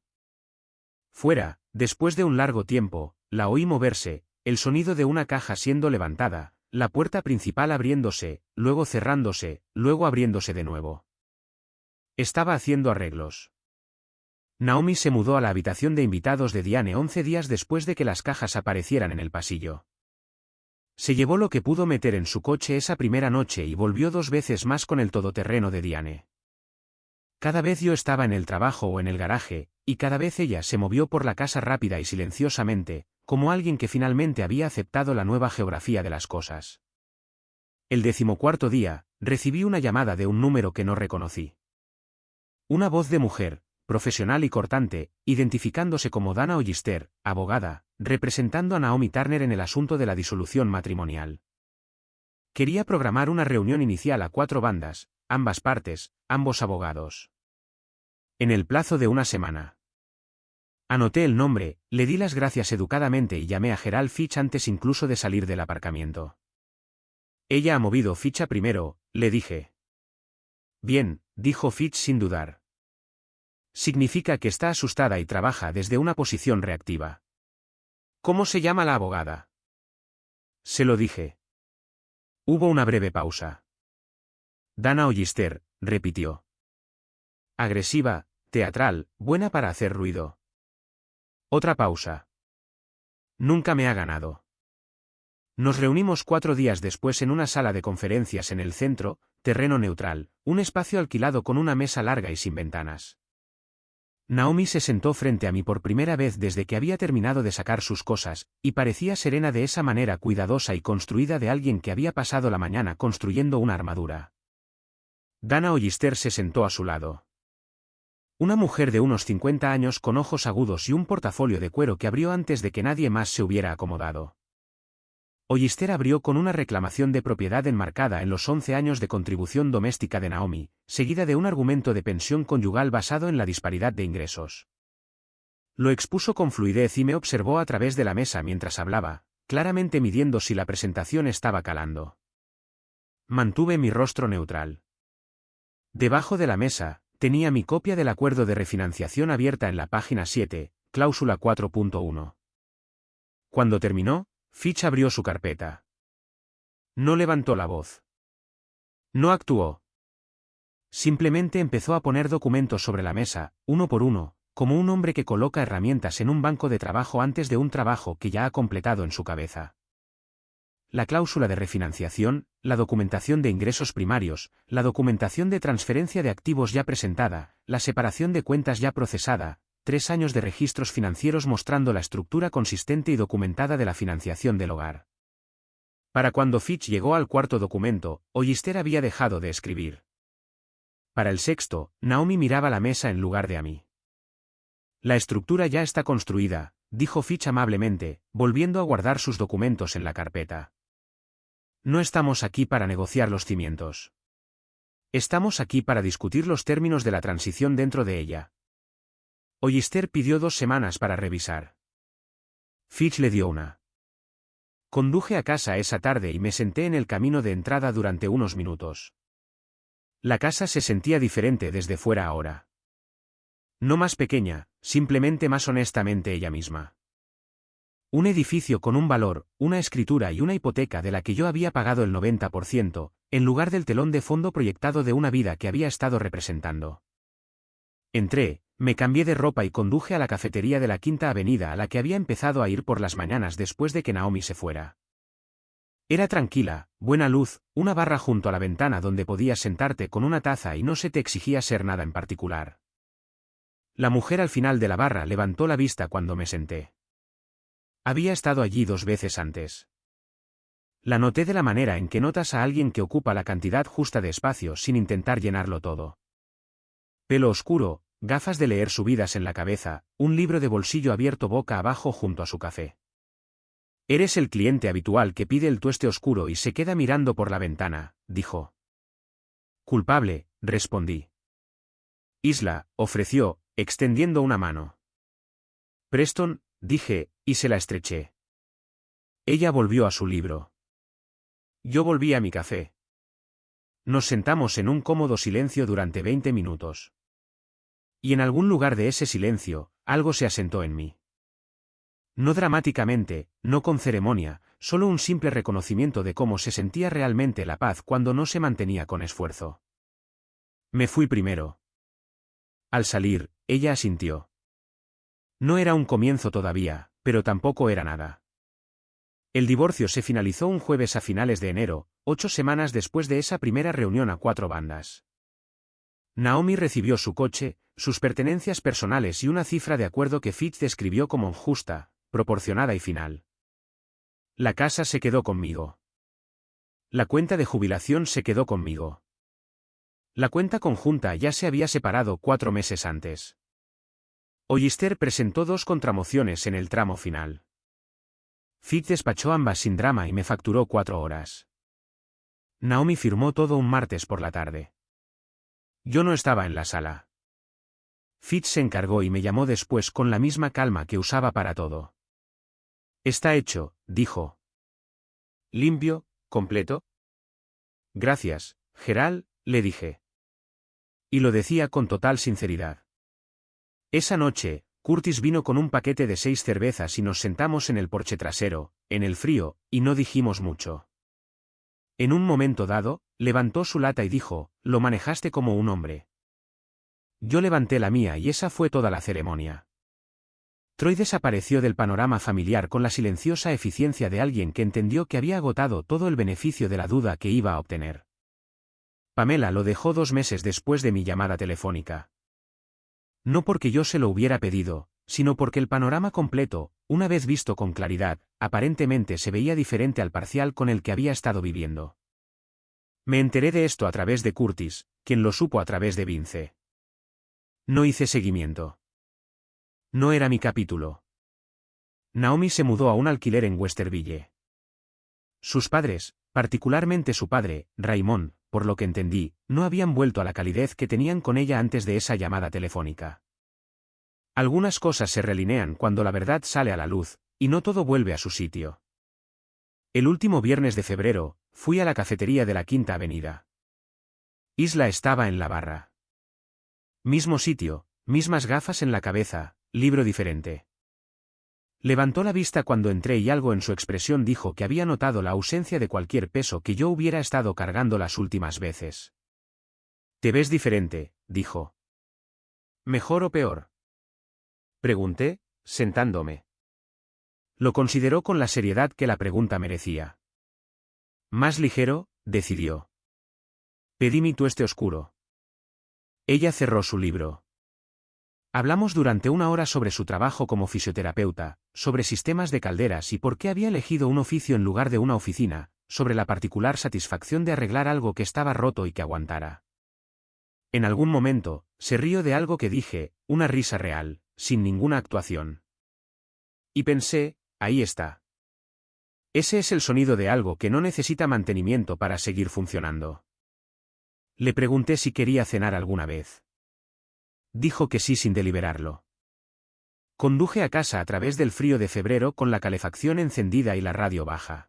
Fuera, después de un largo tiempo, la oí moverse, el sonido de una caja siendo levantada, la puerta principal abriéndose, luego cerrándose, luego abriéndose de nuevo. Estaba haciendo arreglos. Naomi se mudó a la habitación de invitados de Diane 11 días después de que las cajas aparecieran en el pasillo. Se llevó lo que pudo meter en su coche esa primera noche y volvió 2 veces más con el todoterreno de Diane. Cada vez yo estaba en el trabajo o en el garaje, y cada vez ella se movió por la casa rápida y silenciosamente, como alguien que finalmente había aceptado la nueva geografía de las cosas. El 14º día, recibí una llamada de un número que no reconocí. Una voz de mujer, profesional y cortante, identificándose como Dana Ollister, abogada, representando a Naomi Turner en el asunto de la disolución matrimonial. Quería programar una reunión inicial a 4 bandas, ambas partes, ambos abogados. En el plazo de una semana. Anoté el nombre, le di las gracias educadamente y llamé a Gerald Fitch antes incluso de salir del aparcamiento. Ella ha movido ficha primero, le dije. Bien, dijo Fitch sin dudar. Significa que está asustada y trabaja desde una posición reactiva. ¿Cómo se llama la abogada? Se lo dije. Hubo una breve pausa. Dana Ollister, repitió. Agresiva, teatral, buena para hacer ruido. Otra pausa. Nunca me ha ganado. Nos reunimos 4 días después en una sala de conferencias en el centro, terreno neutral, un espacio alquilado con una mesa larga y sin ventanas. Naomi se sentó frente a mí por primera vez desde que había terminado de sacar sus cosas, y parecía serena de esa manera cuidadosa y construida de alguien que había pasado la mañana construyendo una armadura. Dana Ollister se sentó a su lado. Una mujer de unos 50 años con ojos agudos y un portafolio de cuero que abrió antes de que nadie más se hubiera acomodado. Ollister abrió con una reclamación de propiedad enmarcada en los 11 años de contribución doméstica de Naomi, seguida de un argumento de pensión conyugal basado en la disparidad de ingresos. Lo expuso con fluidez y me observó a través de la mesa mientras hablaba, claramente midiendo si la presentación estaba calando. Mantuve mi rostro neutral. Debajo de la mesa, tenía mi copia del acuerdo de refinanciación abierta en la página 7, cláusula 4.1. Cuando terminó, Fitch abrió su carpeta. No levantó la voz. No actuó. Simplemente empezó a poner documentos sobre la mesa, uno por uno, como un hombre que coloca herramientas en un banco de trabajo antes de un trabajo que ya ha completado en su cabeza. La cláusula de refinanciación, la documentación de ingresos primarios, la documentación de transferencia de activos ya presentada, la separación de cuentas ya procesada, 3 años de registros financieros mostrando la estructura consistente y documentada de la financiación del hogar. Para cuando Fitch llegó al cuarto documento, Ollister había dejado de escribir. Para el sexto, Naomi miraba la mesa en lugar de a mí. La estructura ya está construida, dijo Fitch amablemente, volviendo a guardar sus documentos en la carpeta. No estamos aquí para negociar los cimientos. Estamos aquí para discutir los términos de la transición dentro de ella. Ollister pidió 2 semanas para revisar. Fitch le dio una. Conduje a casa esa tarde y me senté en el camino de entrada durante unos minutos. La casa se sentía diferente desde fuera ahora. No más pequeña, simplemente más honestamente ella misma. Un edificio con un valor, una escritura y una hipoteca de la que yo había pagado el 90%, en lugar del telón de fondo proyectado de una vida que había estado representando. Entré, me cambié de ropa y conduje a la cafetería de la Quinta Avenida a la que había empezado a ir por las mañanas después de que Naomi se fuera. Era tranquila, buena luz, una barra junto a la ventana donde podías sentarte con una taza y no se te exigía ser nada en particular. La mujer al final de la barra levantó la vista cuando me senté. Había estado allí 2 veces antes. La noté de la manera en que notas a alguien que ocupa la cantidad justa de espacio sin intentar llenarlo todo. Pelo oscuro, gafas de leer subidas en la cabeza, un libro de bolsillo abierto boca abajo junto a su café. Eres el cliente habitual que pide el tueste oscuro y se queda mirando por la ventana, dijo. Culpable, respondí. Isla, ofreció, extendiendo una mano. Preston, dije, y se la estreché. Ella volvió a su libro. Yo volví a mi café. Nos sentamos en un cómodo silencio durante 20 minutos. Y en algún lugar de ese silencio, algo se asentó en mí. No dramáticamente, no con ceremonia, solo un simple reconocimiento de cómo se sentía realmente la paz cuando no se mantenía con esfuerzo. Me fui primero. Al salir, ella asintió. No era un comienzo todavía, pero tampoco era nada. El divorcio se finalizó un jueves a finales de enero, 8 semanas después de esa primera reunión a 4 bandas. Naomi recibió su coche, sus pertenencias personales y una cifra de acuerdo que Fitch describió como justa, proporcionada y final. La casa se quedó conmigo. La cuenta de jubilación se quedó conmigo. La cuenta conjunta ya se había separado 4 meses antes. Ollister presentó 2 contramociones en el tramo final. Fitch despachó ambas sin drama y me facturó 4 horas. Naomi firmó todo un martes por la tarde. Yo no estaba en la sala. Fitch se encargó y me llamó después con la misma calma que usaba para todo. Está hecho, dijo. ¿Limpio, completo? Gracias, Gerald, le dije. Y lo decía con total sinceridad. Esa noche, Curtis vino con un paquete de 6 cervezas y nos sentamos en el porche trasero, en el frío, y no dijimos mucho. En un momento dado, levantó su lata y dijo, «Lo manejaste como un hombre». Yo levanté la mía y esa fue toda la ceremonia. Troy desapareció del panorama familiar con la silenciosa eficiencia de alguien que entendió que había agotado todo el beneficio de la duda que iba a obtener. Pamela lo dejó 2 meses después de mi llamada telefónica. No porque yo se lo hubiera pedido, sino porque el panorama completo, una vez visto con claridad, aparentemente se veía diferente al parcial con el que había estado viviendo. Me enteré de esto a través de Curtis, quien lo supo a través de Vince. No hice seguimiento. No era mi capítulo. Naomi se mudó a un alquiler en Westerville. Sus padres, particularmente su padre, Raymond, por lo que entendí, no habían vuelto a la calidez que tenían con ella antes de esa llamada telefónica. Algunas cosas se realinean cuando la verdad sale a la luz, y no todo vuelve a su sitio. El último viernes de febrero, fui a la cafetería de la Quinta Avenida. Isla estaba en la barra. Mismo sitio, mismas gafas en la cabeza, libro diferente. Levantó la vista cuando entré y algo en su expresión dijo que había notado la ausencia de cualquier peso que yo hubiera estado cargando las últimas veces. «Te ves diferente», dijo. «¿Mejor o peor?», pregunté, sentándome. Lo consideró con la seriedad que la pregunta merecía. «Más ligero», decidió. Pedí mi tueste oscuro. Ella cerró su libro. Hablamos durante 1 hora sobre su trabajo como fisioterapeuta, sobre sistemas de calderas y por qué había elegido un oficio en lugar de una oficina, sobre la particular satisfacción de arreglar algo que estaba roto y que aguantara. En algún momento, se rió de algo que dije, una risa real, sin ninguna actuación. Y pensé, ahí está. Ese es el sonido de algo que no necesita mantenimiento para seguir funcionando. Le pregunté si quería cenar alguna vez. Dijo que sí sin deliberarlo. Conduje a casa a través del frío de febrero con la calefacción encendida y la radio baja.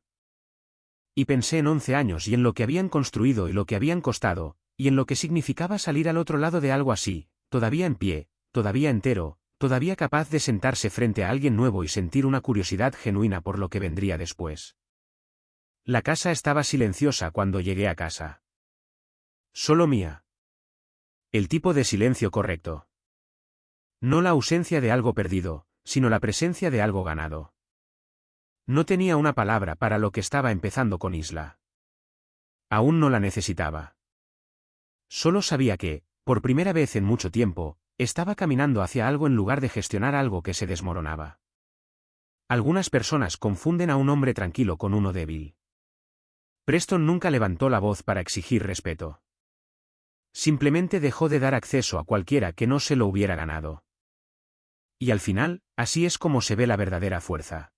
Y pensé en 11 años y en lo que habían construido y lo que habían costado, y en lo que significaba salir al otro lado de algo así, todavía en pie, todavía entero, todavía capaz de sentarse frente a alguien nuevo y sentir una curiosidad genuina por lo que vendría después. La casa estaba silenciosa cuando llegué a casa. Solo mía. El tipo de silencio correcto. No la ausencia de algo perdido, sino la presencia de algo ganado. No tenía una palabra para lo que estaba empezando con Isla. Aún no la necesitaba. Solo sabía que, por primera vez en mucho tiempo, estaba caminando hacia algo en lugar de gestionar algo que se desmoronaba. Algunas personas confunden a un hombre tranquilo con uno débil. Preston nunca levantó la voz para exigir respeto. Simplemente dejó de dar acceso a cualquiera que no se lo hubiera ganado. Y al final, así es como se ve la verdadera fuerza.